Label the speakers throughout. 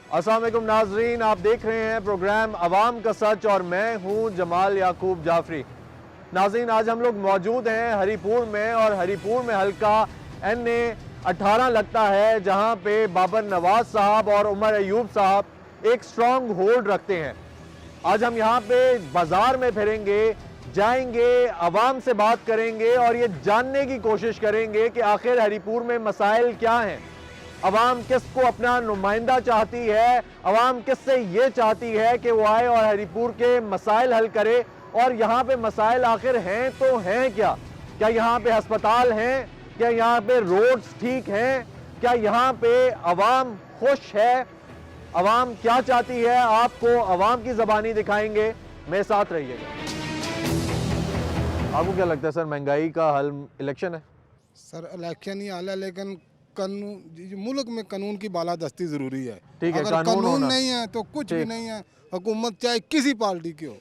Speaker 1: अस्सलाम वालेकुम नाजरीन, आप देख रहे हैं प्रोग्राम अवाम का सच और मैं हूं जमाल याकूब जाफरी। नाजरीन, आज हम लोग मौजूद हैं हरिपुर में और हरिपुर में हल्का NA 18 लगता है, जहां पे बाबर नवाज साहब और उमर अयूब साहब एक स्ट्रॉन्ग होल्ड रखते हैं। आज हम यहाँ पे बाजार में फिरेंगे, जाएंगे, अवाम से बात करेंगे और ये जानने की कोशिश करेंगे कि आखिर हरिपुर में मसाइल क्या हैं, अवाम किसको अपना नुमाइंदा चाहती है, अवाम किससे ये चाहती है कि वो आए और हरिपुर के मसाइल हल करे। और यहाँ पे मसाइल आखिर हैं तो हैं क्या? क्या यहाँ पे अस्पताल हैं? क्या यहाँ पे रोड्स ठीक हैं? क्या यहाँ पे अवाम खुश है? अवाम क्या चाहती है, आपको अवाम की ज़बानी दिखाएंगे, मेरे साथ रहिएगा। आपको क्या लगता है सर, महंगाई का हल इलेक्शन है?
Speaker 2: सर इलेक्शन ही हाल है, लेकिन कानून, मुल्क में कानून की बालादस्ती जरूरी है।
Speaker 1: ठीक है,
Speaker 2: अगर कानून
Speaker 1: होना
Speaker 2: नहीं है तो कुछ भी नहीं है। हुकूमत चाहे किसी पार्टी की हो,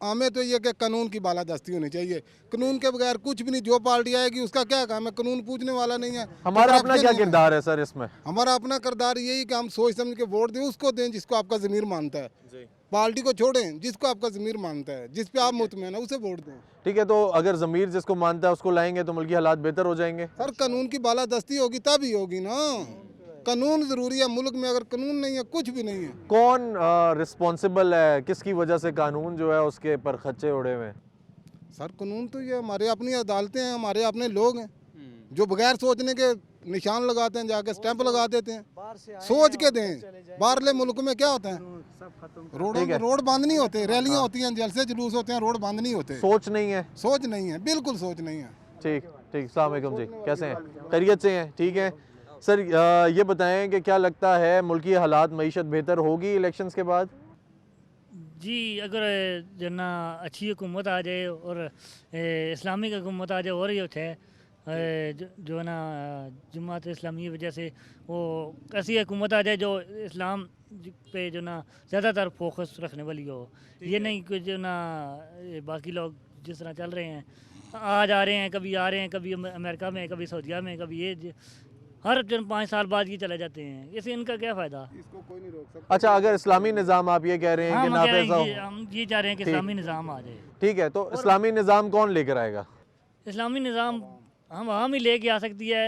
Speaker 2: हमें तो ये कि कानून की बालादस्ती होनी चाहिए। कानून के बगैर कुछ भी नहीं। जो पार्टी आएगी उसका क्या काम है, कानून पूछने वाला नहीं है।
Speaker 1: हमारा अपना क्या किरदार है सर इसमें?
Speaker 2: हमारा अपना किरदार यही कि हम सोच समझ के वोट दें, उसको दें जिसको आपका ज़मीर मानता है। पार्टी को छोड़ें, जिसको आपका ज़मीर मानता है, जिस पे आप मुतमईन है, उसे वोट दें।
Speaker 1: ठीक है, तो अगर ज़मीर जिसको मानता है उसको लाएंगे तो मुल्की हालात बेहतर हो जाएंगे।
Speaker 2: सर कानून की बालादस्ती होगी तब ही होगी ना। कानून ज़रूरी है मुल्क में, अगर कानून नहीं है कुछ भी नहीं है।
Speaker 1: कौन रिस्पॉन्सिबल है, किसकी वजह से कानून जो है उसके पर खच्चे उड़े हुए हैं?
Speaker 2: सर कानून तो ये हमारे अपनी अदालतें हैं, हमारे अपने लोग हैं जो बगैर सोचने के निशान लगाते हैं, जाके स्टैंप लगा देते हैं। सोच के दें। बाहरले मुल्क में क्या होता है, रोड बंद नहीं होते, रैलियां होती हैं, जलसे जुलूस होते हैं, रोड बंद नहीं होते।
Speaker 1: सोच नहीं है।
Speaker 2: सोच नहीं है, बिल्कुल सोच नहीं है।
Speaker 1: ठीक ठीक, अस्सलाम वालेकुम जी, कैसे हैं? खैरियत से हैं? ठीक है सर, ये बताएं कि क्या लगता है मुल्की हालात, मईशत बेहतर होगी इलेक्शंस के बाद?
Speaker 3: जी, अगर जो ना अच्छी हुकूमत आ जाए और इस्लामिक हुकूमत आ जाए और ये है जो ना जमात इस्लामी की वजह से वो ऐसी हुकूमत आ जाए जो इस्लाम पे जो ना ज़्यादातर फोकस रखने वाली हो। ये नहीं कि जो ना बाकी लोग जिस तरह चल रहे हैं, आ जा रहे हैं, कभी आ रहे हैं, कभी अमेरिका में, कभी सऊदीया में, कभी ये हर 5 साल बाद ये चले जाते हैं। इससे इनका क्या फ़ायदा?
Speaker 2: इसको कोई नहीं रोक सकता।
Speaker 1: अच्छा, अगर इस्लामी निज़ाम आप ये कह रहे हैं कि नाफिज़ हो,
Speaker 3: हम ये चाह रहे हैं कि इस्लामी निज़ाम आ जाए।
Speaker 1: ठीक है, तो इस्लामी निज़ाम कौन लेकर आएगा?
Speaker 3: इस्लामी निज़ाम हम ही लेके आ सकती है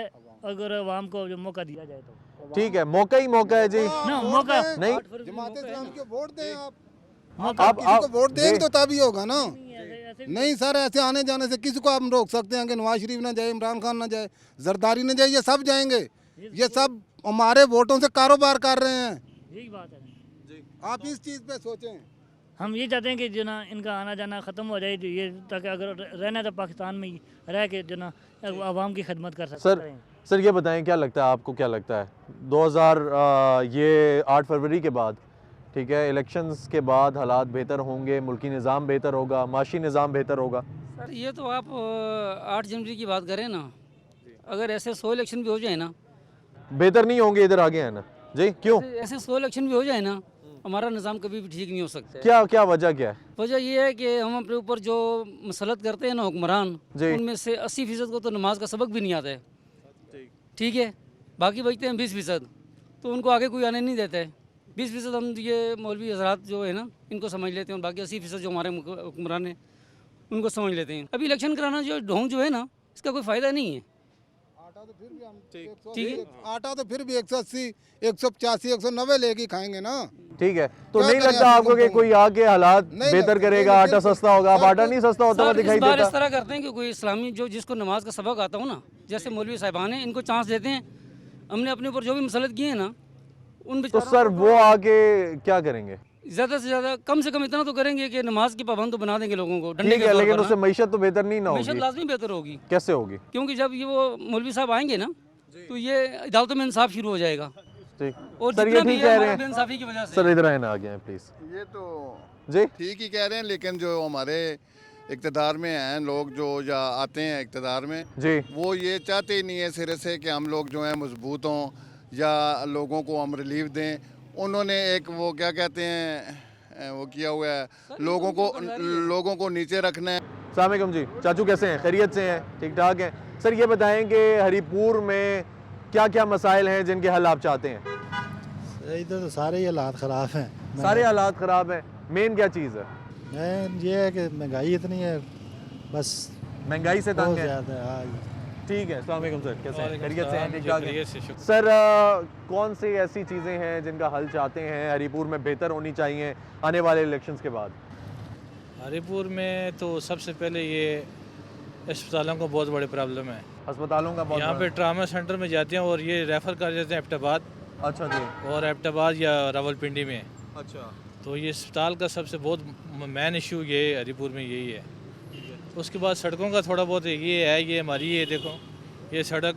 Speaker 3: अगर अवाम को जो मौका दिया जाए तो।
Speaker 1: ठीक है, मौका ही मौका है जी।
Speaker 3: ना मौका
Speaker 1: नहीं,
Speaker 2: जमात इस्लामी को वोट दें आप।
Speaker 3: मौका
Speaker 1: आप
Speaker 2: किसी को वोट देंगे तो तभी होगा ना।
Speaker 3: ऐसे
Speaker 2: नहीं सर, ऐसे आने जाने से किसी को आप रोक सकते हैं कि नवाज शरीफ ना जाए, इमरान खान ना जाए, जरदारी ना जाए, ये सब जाएंगे। ये सब हमारे वोटों से कारोबार कर रहे हैं।
Speaker 3: यही बात है।
Speaker 2: आप इस चीज़ पे सोचें।
Speaker 3: हम ये चाहते हैं कि जो ना इनका आना जाना ख़त्म हो जाए, ये ताकि अगर रहना तो पाकिस्तान में ही रह के जो ना आवाम की खिदमत कर सकते हैं।
Speaker 1: सर ये बताएं, क्या लगता है आपको, क्या लगता है 8 फरवरी के बाद, ठीक है, इलेक्शंस के बाद हालात बेहतर होंगे, मुल्की निज़ाम बेहतर होगा, माशी निज़ाम बेहतर होगा?
Speaker 4: सर ये तो आप 8 जनवरी की बात करें ना, अगर ऐसे 100 इलेक्शन भी हो जाए ना,
Speaker 1: बेहतर नहीं होंगे, इधर आगे है ना जी? क्यों?
Speaker 4: ऐसे 100 इलेक्शन भी हो जाए ना, हमारा निज़ाम कभी भी ठीक नहीं हो सकता।
Speaker 1: क्या क्या वजह क्या है?
Speaker 4: वजह ये है कि हम अपने ऊपर जो मसलत करते हैं ना हुक्मरान, उनमें से 80% को तो नमाज का सबक भी नहीं आता है। ठीक है, बाकी बचते हैं 20%, तो उनको आगे कोई आने नहीं देता है। 20% हम ये मौलवी हज़रात जो है ना इनको समझ लेते हैं, और बाकी 80% जो हमारे हुक्मरान हैं उनको समझ लेते हैं। अभी इलेक्शन कराना जो ढोंग जो है ना, इसका कोई फ़ायदा नहीं है।
Speaker 2: ठीक है, आटा तो फिर भी 180, 185, 190 लेके खाएंगे ना।
Speaker 1: ठीक है, तो
Speaker 2: क्या
Speaker 1: नहीं
Speaker 2: करें
Speaker 1: लगता
Speaker 2: आप
Speaker 1: आपको कि
Speaker 2: लोगों को?
Speaker 1: कोई आके हालात
Speaker 2: नहीं
Speaker 1: बेहतर
Speaker 2: लगता,
Speaker 1: करेगा,
Speaker 2: नहीं,
Speaker 1: आटा
Speaker 2: बिल्कुल।
Speaker 1: सस्ता होगा? अब
Speaker 2: सर,
Speaker 1: आटा नहीं सस्ता होता हुआ
Speaker 4: सर,
Speaker 1: दिखाई
Speaker 4: इस बार
Speaker 1: देता।
Speaker 4: इस तरह करते हैं कि कोई इस्लामी जो जिसको नमाज का सबक आता हो ना, जैसे मौलवी साहिबान हैं, इनको चांस देते हैं। हमने अपने ऊपर जो भी मसलत किए हैं ना, उन
Speaker 1: तो
Speaker 4: बेचारों
Speaker 1: सर वो आके क्या करेंगे?
Speaker 4: ज़्यादा से ज़्यादा कम से कम इतना तो करेंगे कि नमाज की पाबंद तो बना देंगे लोगों को डंडे
Speaker 1: ठीक
Speaker 4: के
Speaker 1: है,
Speaker 4: तौर
Speaker 1: लेकिन
Speaker 4: पर
Speaker 1: उससे
Speaker 4: ना।
Speaker 1: मईशत तो बेहतर नहीं ना
Speaker 4: मईशत
Speaker 1: होगी।
Speaker 4: लाजमी बेहतर होगी,
Speaker 1: कैसे होगी?
Speaker 4: क्योंकि जब ये वो मौलवी साहब आएंगे ना, तो ये अदालतों में इंसाफ शुरू हो जाएगा।
Speaker 1: ठीक
Speaker 4: और
Speaker 1: सर, ये
Speaker 4: जितना भी
Speaker 1: ठीक
Speaker 4: है
Speaker 1: कह
Speaker 4: हमारे
Speaker 1: रहे हैं
Speaker 4: बेइंसाफी की वजह से।
Speaker 1: सर, इधर आए ना, आगे हैं प्लीज
Speaker 5: ये तो
Speaker 1: जी।
Speaker 5: ठीक ही कह रहे हैं, लेकिन जो हमारे इक़्तिदार में हैं लोग जो या आते हैं इक़्तिदार में,
Speaker 1: जी
Speaker 5: वो ये चाहते ही नहीं है सिरे से कि हम लोग जो हैं मजबूत हों या लोगों को हम रिलीफ दें। उन्होंने एक वो क्या कहते हैं वो किया हुआ है, लोगों को नीचे रखना है।
Speaker 1: अस्सलाम वालेकुम जी, चाचू कैसे हैं? खैरियत से हैं? ठीक ठाक हैं? सर ये बताएं कि हरिपुर में क्या क्या मसाइल हैं जिनके हल आप चाहते हैं?
Speaker 6: इधर तो सारे ही हालात ख़राब हैं।
Speaker 1: सारे हालात ख़राब हैं, मेन क्या चीज़ है?
Speaker 6: मैं ये है कि महंगाई इतनी है, बस
Speaker 1: महंगाई से
Speaker 6: बहुत
Speaker 1: तंग है।
Speaker 6: ज़्यादा है। हाँ,
Speaker 1: ठीक है, अस्सलाम वालेकुम सर, कैसे हैं? खैरियत से हैं? ठीक
Speaker 7: जी,
Speaker 1: ठाक हैं?
Speaker 7: खैरियत से, शुक्र।
Speaker 1: सर कौन सी ऐसी चीज़ें हैं जिनका हल चाहते हैं हरीपुर में बेहतर होनी चाहिए आने वाले इलेक्शंस के बाद?
Speaker 7: हरीपुर में तो सबसे पहले ये अस्पतालों का बहुत बड़ी प्रॉब्लम है।
Speaker 1: अस्पतालों का बहुत
Speaker 7: यहाँ पे
Speaker 1: बड़ा-
Speaker 7: ट्रामा सेंटर में जाते हैं और ये रेफ़र कर देते हैं एबटाबाद,
Speaker 1: अच्छा जी,
Speaker 7: और एबटाबाद या रावलपिंडी में।
Speaker 1: अच्छा
Speaker 7: तो ये अस्पताल का सबसे बहुत मेन इशू ये हरीपुर में यही है। उसके बाद सड़कों का थोड़ा बहुत ये है, ये हमारी ये देखो ये सड़क,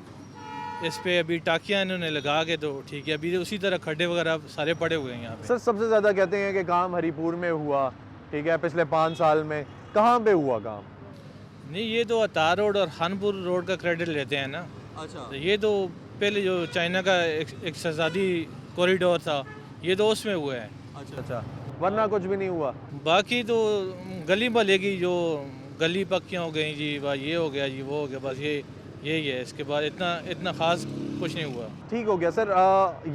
Speaker 7: इस पे अभी टाकियाँ इन्होंने लगा के तो ठीक है, अभी उसी तरह खड्डे वगैरह सारे पड़े हुए हैं यहाँ पे।
Speaker 1: सर सबसे ज़्यादा कहते हैं कि काम हरीपुर में हुआ, ठीक है, पिछले 5 साल में कहाँ पे हुआ काम?
Speaker 7: नहीं, ये तो अतार रोड और खानपुर रोड का क्रेडिट लेते हैं ना।
Speaker 1: अच्छा
Speaker 7: तो ये तो पहले जो चाइना का इक़्तिसादी कॉरिडोर था, ये तो उसमें हुआ है।
Speaker 1: अच्छा, वरना कुछ भी नहीं हुआ।
Speaker 7: बाकी तो गली मोहल्ले की जो गली पक्कियाँ हो गई जी, बस ये हो गया जी, वो हो गया, बस यही है। इसके बाद इतना ख़ास कुछ नहीं हुआ।
Speaker 1: ठीक हो गया सर।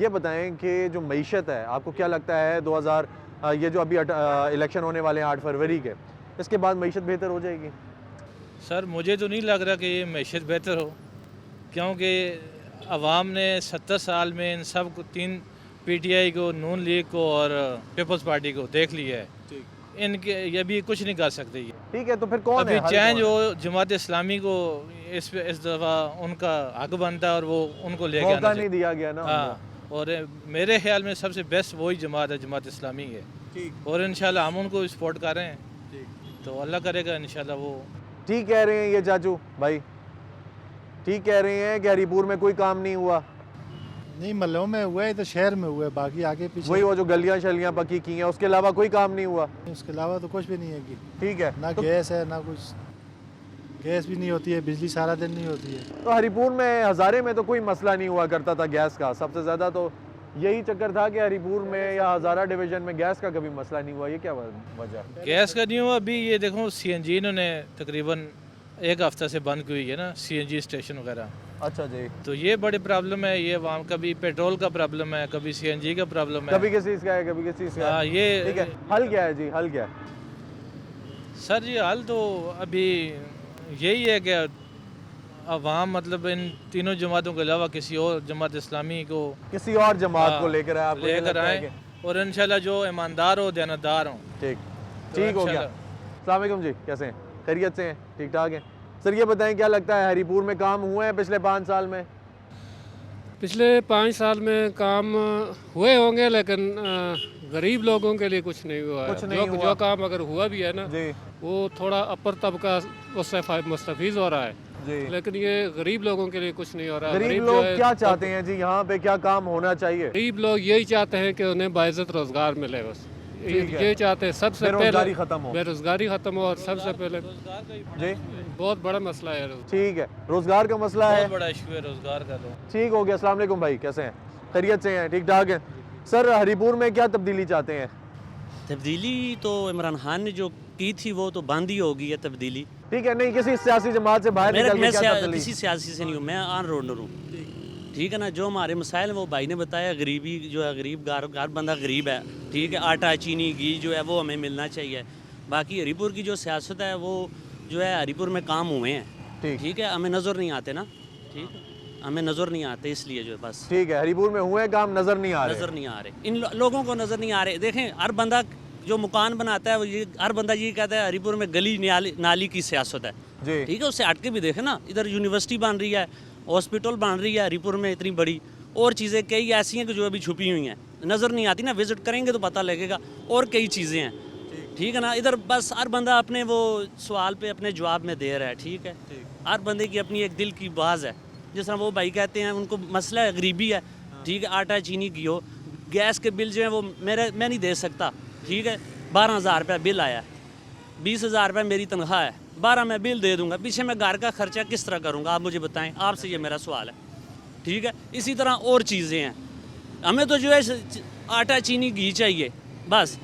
Speaker 1: ये बताएं कि जो मईशत है आपको क्या लगता है 2000 ये जो अभी इलेक्शन होने वाले हैं 8 फरवरी के, इसके बाद मईशत बेहतर हो जाएगी?
Speaker 7: सर मुझे तो नहीं लग रहा कि ये मैशत बेहतर हो, क्योंकि अवाम ने 70 साल में इन सब को, 3 पीटीआई को, नून लीग को और पीपल्स पार्टी को देख लिया है। इनके ये भी कुछ नहीं कर सकते ये।
Speaker 1: ठीक है, तो फिर कौन
Speaker 7: अभी
Speaker 1: है? हल
Speaker 7: चेंज
Speaker 1: कौन
Speaker 7: हो, जमात इस्लामी को इस दफ़ा उनका हक बनता है और वो उनको
Speaker 1: है?
Speaker 7: लेके
Speaker 1: मौका
Speaker 7: आना
Speaker 1: नहीं
Speaker 7: चाहिए।
Speaker 1: दिया गया ना उनको।
Speaker 7: हाँ, और मेरे ख्याल में सबसे बेस्ट वही जमात है, जमात इस्लामी है। और इंशाल्लाह हम उनको सपोर्ट कर रहे हैं, तो अल्लाह करेगा इंशाल्लाह वो।
Speaker 1: ठीक कह रहे हैं ये चाचू भाई, ठीक कह रहे हैं कि हरीपुर में कोई काम नहीं हुआ।
Speaker 6: नहीं महलों में हुआ है, तो शहर में हुआ है, बाकी आगे पीछे
Speaker 1: वही वो जो गलियां शलियां पक्की की हैं, उसके अलावा कोई काम नहीं हुआ।
Speaker 6: उसके अलावा तो कुछ भी नहीं है कि
Speaker 1: ठीक है,
Speaker 6: ना
Speaker 1: तो,
Speaker 6: गैस है, ना कुछ गैस भी नहीं होती है, बिजली सारा दिन नहीं होती है।
Speaker 1: तो हरीपुर में हज़ारे में तो कोई मसला नहीं हुआ करता था गैस का। सबसे ज़्यादा तो यही चक्कर था कि हरीपुर में या हज़ारा डिवीज़न में गैस का कभी मसला नहीं हुआ। ये क्या वजह?
Speaker 7: गैस का नहीं हुआ। अभी ये देखो सीएनजी इन्होंने तकरीबन 1 हफ्ता से बंद की हुई है ना, सीएनजी स्टेशन वगैरह।
Speaker 1: अच्छा जी,
Speaker 7: तो ये बड़ी प्रॉब्लम है। ये वहाँ कभी पेट्रोल का प्रॉब्लम है, कभी सीएनजी का प्रॉब्लम है।
Speaker 1: कभी किस चीज़ का है, कभी किस चीज़ का है।
Speaker 7: हाँ, ये
Speaker 1: ठीक है, हल क्या है जी, हल क्या है?
Speaker 7: सर जी हाल तो अभी यही है कि अवाम मतलब इन तीनों जमातों के अलावा किसी और जमात इस्लामी को
Speaker 1: किसी और जमात को
Speaker 7: हाँ,
Speaker 1: लेकर आए, आपको ये
Speaker 7: लेकर
Speaker 1: लगता है
Speaker 7: आए
Speaker 1: कि-
Speaker 7: और इंशाल्लाह जो ईमानदार हो, दयानतदार हो।
Speaker 1: ठीक
Speaker 7: तो
Speaker 1: ठीक हो गया। अस्सलाम वालेकुम जी, कैसे हैं? खैरियत से हैं? ठीक ठाक हैं? सर ये बताएं क्या लगता है हरीपुर में काम हुए हैं पिछले 5 साल में?
Speaker 8: पिछले 5 साल में काम हुए होंगे, लेकिन गरीब लोगों के लिए कुछ नहीं हुआ है।
Speaker 1: कुछ नहीं हुआ।
Speaker 8: जो काम अगर हुआ भी है ना,
Speaker 1: जी
Speaker 8: वो थोड़ा अपर तबका उससे मुस्तफीज हो रहा है,
Speaker 1: जी।
Speaker 8: लेकिन ये गरीब लोगों के लिए कुछ नहीं हो रहा।
Speaker 1: गरीब
Speaker 8: जो
Speaker 1: लोग
Speaker 8: है,
Speaker 1: क्या चाहते हैं जी, यहाँ पे क्या काम होना चाहिए?
Speaker 8: गरीब लोग यही चाहते हैं कि उन्हें बाइज्जत रोजगार मिले। बस
Speaker 1: ठीक है।
Speaker 8: ये चाहते हैं। सबसे
Speaker 1: बेरोजगारी
Speaker 8: पहले
Speaker 1: खत्म हो।
Speaker 8: बेरोजगारी खत्म हो, और सबसे पहले
Speaker 1: जी
Speaker 8: बहुत बड़ा मसला है।
Speaker 1: ठीक है, रोजगार का मसला है।
Speaker 7: बहुत बड़ा इशू है रोजगार का। तो
Speaker 1: ठीक हो गया। अस्सलाम वालेकुम भाई, कैसे हैं? खैरियत से हैं? ठीक ठाक हैं? सर हरीपुर में क्या तब्दीली चाहते हैं?
Speaker 9: तब्दीली तो इमरान खान ने जो की थी वो तो बंद ही हो गई है तब्दीली।
Speaker 1: ठीक है, नहीं किसी सियासी जमात से बाहर निकल के क्या तब्दीली?
Speaker 9: किसी सियासी से नहीं हूँ मैं, ऑन रोडर हूँ। ठीक है ना, जो हमारे मसाइल वो भाई ने बताया, गरीबी जो है, गरीब गार बंदा गरीब है। ठीक है, आटा चीनी घी जो है वो हमें मिलना चाहिए। बाकी हरीपुर की जो सियासत है वो जो है हरीपुर में काम हुए हैं। ठीक है, हमें नज़र नहीं आते ना। ठीक है, हमें नज़र नहीं आते, इसलिए जो है बस।
Speaker 1: ठीक है, हरीपुर में हुए काम नजर नहीं आ रहे।
Speaker 9: नज़र नहीं आ रहे, इन लोगों को नज़र नहीं आ रहे। देखें, हर बंदा जो मकान बनाता है वो ये हर बंदा ये कहता है हरीपुर में गली नाली की सियासत है।
Speaker 1: जी
Speaker 9: ठीक है, उससे हट के भी देखें ना, इधर यूनिवर्सिटी बन रही है, हॉस्पिटल बन रही है हरीपुर में इतनी बड़ी, और चीज़ें कई ऐसी हैं कि जो अभी छुपी हुई हैं, नज़र नहीं आती ना। विजिट करेंगे तो पता लगेगा, और कई चीज़ें हैं। ठीक है ना, इधर बस हर बंदा अपने वो सवाल पे अपने जवाब में दे रहा है। ठीक है, हर बंदे की अपनी एक दिल की बाज है। जिस तरह वो भाई कहते हैं उनको मसला है, गरीबी है। ठीक है, आटा चीनी घी हो, गैस के बिल जो है वो मैं नहीं दे सकता। ठीक है, 12,000 रुपया बिल आया, 20,000 रुपया मेरी तनख्वाह है, 12 मैं बिल दे दूंगा, पीछे मैं घर का खर्चा किस तरह करूंगा? आप मुझे बताएं, आपसे ये मेरा सवाल है। ठीक है, इसी तरह और चीज़ें हैं। हमें तो जो है आटा चीनी घी चाहिए बस,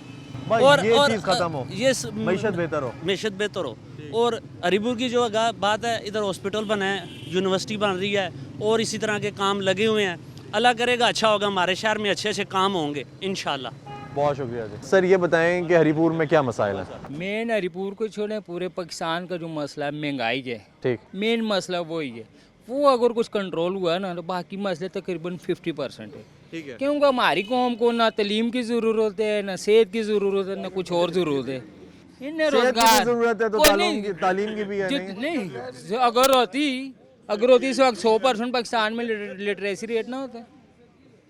Speaker 1: भाई, ये चीज़ खत्म हो,
Speaker 9: ये
Speaker 1: मईशत बेहतर हो।
Speaker 9: मैशत बेहतर हो। और हरीपुर की जो बात है, इधर हॉस्पिटल बना है, यूनिवर्सिटी बन रही है, और इसी तरह के काम लगे हुए हैं। अल्लाह करेगा अच्छा होगा, हमारे शहर में अच्छे अच्छे काम होंगे इंशाल्लाह।
Speaker 1: बहुत शुक्रिया जी। सर ये बताएं कि हरिपुर में क्या मसाइल है?
Speaker 10: मेन हरिपुर को छोड़ें, पूरे पाकिस्तान का जो मसला है महंगाई है,
Speaker 1: ठीक,
Speaker 10: मेन मसला वही है। वो अगर कुछ कंट्रोल हुआ ना तो बाकी मसले तकरीबन 50% है।
Speaker 1: ठीक है।
Speaker 10: क्योंकि हमारी कौम को ना तालीम की ज़रूरत है, ना सेहत की ज़रूरत है, ना कुछ और ज़रूरत है। इन्हें
Speaker 1: सेहत की
Speaker 10: रोजगार
Speaker 1: भी जरूरत है तो
Speaker 10: कोई
Speaker 1: तालीम की भी है नहीं?
Speaker 10: नहीं, अगर होती इस वक्त 100% पाकिस्तान में लिटरेसी रेट ना होता।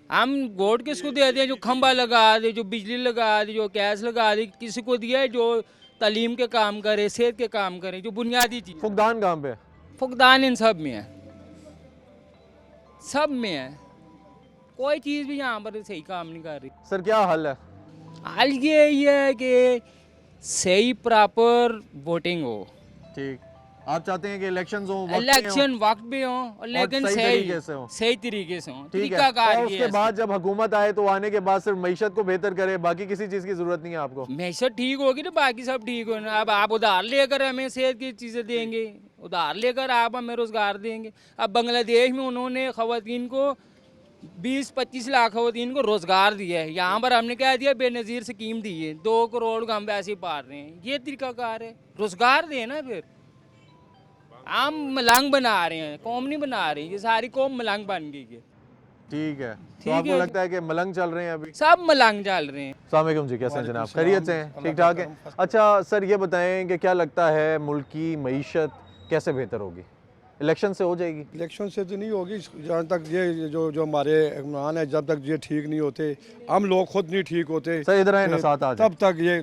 Speaker 10: हम वोट किसको दे दें? जो खंबा लगा दे, जो बिजली लगा दे, जो गैस लगा दे, किसी को दिया है जो तालीम के काम करे, सेहत के काम करे, जो बुनियादी चीज़।
Speaker 1: फुकदान कहाँ पे?
Speaker 10: फुकदान इन सब में है, सब में है। कोई चीज़ भी यहाँ पर सही काम नहीं कर रही।
Speaker 1: सर क्या हल है?
Speaker 10: हाल ये है कि सही प्रॉपर वोटिंग हो।
Speaker 1: ठीक, आप चाहते हैं कि इलेक्शंस हो,
Speaker 10: इलेक्शन वक्त भी हो और लेकिन
Speaker 1: सही तरीके से हो।
Speaker 10: सही तरीके से हो।
Speaker 1: ठीक है।
Speaker 10: तरीकाकार
Speaker 1: और
Speaker 10: ये
Speaker 1: उसके
Speaker 10: है।
Speaker 1: बाद जब हुकूमत आए तो आने के बाद सिर्फ मईशत को बेहतर करे, बाकी किसी चीज़ की जरूरत नहीं है आपको?
Speaker 10: मैशत ठीक होगी तो बाकी सब ठीक हो ना। अब आप उधार लेकर हमें सेहत की चीज़ें देंगे, उधार लेकर आप हमें रोज़गार देंगे। अब बांग्लादेश में उन्होंने ख़वातीन को 20-25 लाख ख़वातीन को रोज़गार दिया है। यहाँ पर हमने क्या दिया? बेनज़ीर स्कीम दी है, 2 करोड़ को हम वैसे ही पार रहे हैं। ये तरीकाकार है? रोज़गार दें ना। फिर हम मलंग बना रहे हैं, कौम नहीं बना रहे हैं। ये सारी कौम मलंग बन गई है।
Speaker 1: ठीक है। तो
Speaker 10: ठीक
Speaker 1: आपको
Speaker 10: है।
Speaker 1: लगता है कि मलंग चल रहे हैं अभी?
Speaker 10: सब मलंग चल रहे हैं।
Speaker 1: अस्सलाम वालेकुम जी, कैसे हैं जनाब? खैरियत से हैं? ठीक ठाक है। अच्छा सर ये बताएं कि क्या लगता है मुल्क की मईशत कैसे बेहतर होगी? इलेक्शन से हो जाएगी?
Speaker 11: इलेक्शन से तो नहीं होगी, जहाँ तक ये जो हमारे हुक्मरान है, जब तक ये ठीक नहीं होते, हम लोग खुद नहीं ठीक होते,
Speaker 1: सर इधर आए ना, साथ आ जाए।
Speaker 11: तब तक ये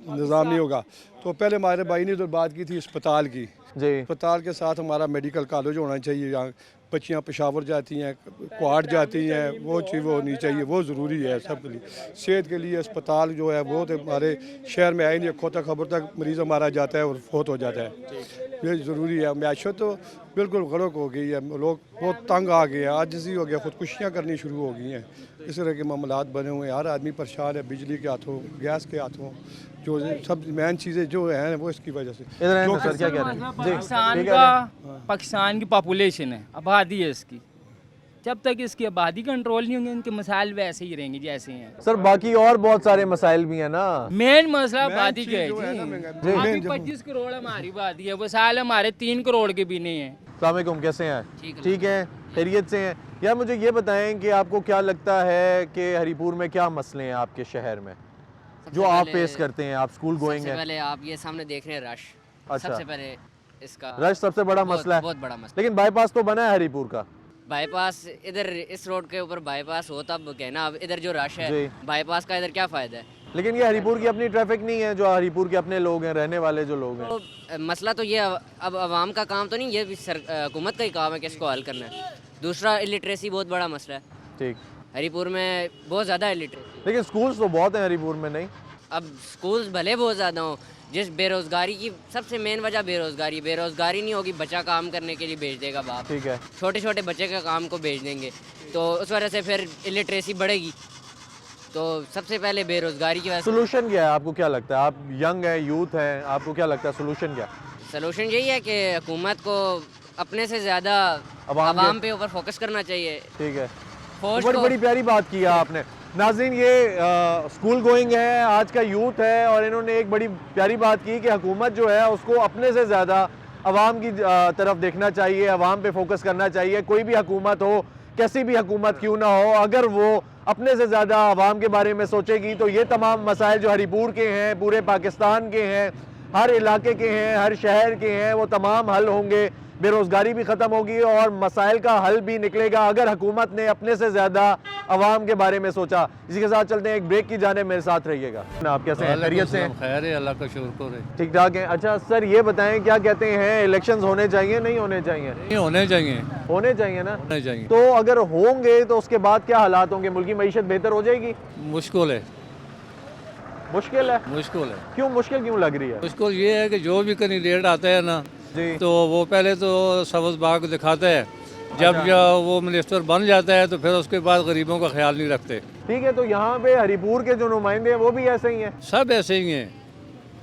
Speaker 11: निज़ाम नहीं होगा। तो पहले हमारे भाई ने तो बात की थी अस्पताल की
Speaker 1: जी।
Speaker 11: अस्पताल के साथ हमारा मेडिकल कॉलेज होना चाहिए। यहाँ बच्चियाँ पेशावर जाती हैं, क्वाड जाती हैं, वो चीज़ वो होनी चाहिए, वो ज़रूरी है सबके लिए। सेहत के लिए अस्पताल जो है वो तो हमारे शहर में है ही नहीं। खोता खबर तक मरीज़ हमारा जाता है और फौत हो जाता है। ये ज़रूरी है। मैशत तो बिल्कुल गलत हो गई है, लोग बहुत तंग आ गए हैं, आजिज़ी हो गया, खुदकुशियाँ करनी शुरू हो गई हैं। इस तरह के मामलात बने हुए हैं, हर आदमी परेशान है, बिजली के हाथों, गैस के हाथों, जो सब मेन चीज़ें जो हैं वो इसकी वजह से।
Speaker 1: इधर आए ना सर, क्या कह रहे हैं?
Speaker 10: पाकिस्तान पाकिस्तान की पॉपुलेशन है, आबादी है इसकी। जब तक इसकी आबादी कंट्रोल नहीं होंगे, इनके मसाइल वैसे ही रहेंगे जैसे हैं।
Speaker 1: सर बाकी और बहुत सारे मसाइल भी हैं ना।
Speaker 10: मेन मसला आबादी का है
Speaker 11: जो है ना,
Speaker 10: जी। अभी 25 करोड़ हमारी आबादी है, वो साल हमारे 3 करोड़ के भी नहीं है।
Speaker 1: अस्सलाम वालेकुम, कैसे हैं? ठीक है, खैरियत से हैं? यार मुझे ये बताएं कि आपको क्या लगता है कि हरिपुर में क्या मसले हैं आपके शहर में जो आप फेस करते हैं? आप स्कूल गोइंग हैं।
Speaker 12: पहले आप ये सामने देख रहे हैं रश।
Speaker 1: अच्छा।
Speaker 12: सबसे पहले इसका
Speaker 1: रश सबसे बड़ा मसला है।
Speaker 12: बहुत बड़ा मसला।
Speaker 1: लेकिन बाईपास तो बना है हरिपुर का।
Speaker 12: बाईपास इधर इस रोड के ऊपर बाईपास हो तब कहना, अब इधर जो रश है
Speaker 1: जी।
Speaker 12: बाईपास का इधर क्या फ़ायदा है?
Speaker 1: लेकिन ये हरिपुर की अपनी ट्रैफिक नहीं है, जो हरिपुर के अपने लोग हैं, रहने वाले जो लोग हैं।
Speaker 12: तो मसला तो ये अब आवाम का काम तो नहीं, ये भी हुकूमत का ही काम है कि इसको हल करना है। दूसरा इलिटरेसी बहुत बड़ा मसला है।
Speaker 1: ठीक।
Speaker 12: हरिपुर में बहुत ज़्यादा इलिटरेसी।
Speaker 1: लेकिन स्कूल्स तो बहुत हैं हरिपुर में, नहीं?
Speaker 12: अब स्कूल्स भले बहुत ज़्यादा हों, जिस बेरोज़गारी की सबसे मेन वजह बेरोज़गारी नहीं होगी, बच्चा काम करने के लिए भेज देगा बाप।
Speaker 1: ठीक है।
Speaker 12: छोटे छोटे बच्चे का काम को भेज देंगे तो उस वजह से फिर इलिटरेसी बढ़ेगी। तो सबसे पहले बेरोज़गारी की वजह से
Speaker 1: सोल्यूशन क्या है? आपको क्या लगता है? आप यंग हैं, यूथ हैं, आपको क्या लगता है सोल्यूशन क्या?
Speaker 12: सलूशन यही है कि हुकूमत को अपने से ज़्यादा
Speaker 1: अवाम
Speaker 12: आवाम पे ऊपर फोकस करना चाहिए।
Speaker 1: ठीक है,
Speaker 12: फौज
Speaker 1: बड़ी
Speaker 12: को
Speaker 1: बड़ी प्यारी बात की है आपने। नाज़रीन ये स्कूल गोइंग है, आज का यूथ है, और इन्होंने एक बड़ी प्यारी बात की कि हुकूमत जो है उसको अपने से ज़्यादा आवाम की तरफ देखना चाहिए, आवाम पे फोकस करना चाहिए। कोई भी हुकूमत हो, कैसी भी हुकूमत क्यों ना हो, अगर वो अपने से ज़्यादा आवाम के बारे में सोचेगी तो ये तमाम मसाइल जो हरिपुर के हैं, पूरे पाकिस्तान के हैं, हर इलाके के हैं, हर शहर के हैं, वो तमाम हल होंगे। बेरोज़गारी भी ख़त्म होगी और मसाइल का हल भी निकलेगा अगर हुकूमत ने अपने से ज़्यादा आवाम के बारे में सोचा। इसी के साथ चलते हैं एक ब्रेक की जाने, मेरे साथ रहिएगा। आप कैसे हैं? खैरियत से हैं?
Speaker 6: खैर है, अल्लाह का शुक्र है।
Speaker 1: ठीक ठाक है। अच्छा सर ये बताएं, क्या कहते हैं, इलेक्शंस होने चाहिए नहीं होने चाहिए?
Speaker 6: नहीं होने चाहिए,
Speaker 1: होने चाहिए ना।
Speaker 6: होने चाहिए।
Speaker 1: तो अगर होंगे तो उसके बाद क्या हालात होंगे? मुल्क की मईशत बेहतर हो जाएगी?
Speaker 6: मुश्किल है,
Speaker 1: मुश्किल है।
Speaker 6: मुश्किल है।
Speaker 1: क्यों मुश्किल क्यों लग रही है?
Speaker 6: मुश्किल ये है कि जो भी कैंडिडेट आता है ना
Speaker 1: जी।
Speaker 6: तो वो पहले तो सब्ज़ बाग दिखाता है, जब वो मिनिस्टर बन जाता है तो फिर उसके बाद गरीबों का ख्याल नहीं रखते।
Speaker 1: ठीक है, तो यहाँ पे हरिपुर के जो नुमाइंदे हैं वो भी ऐसे ही हैं?
Speaker 6: सब ऐसे ही हैं,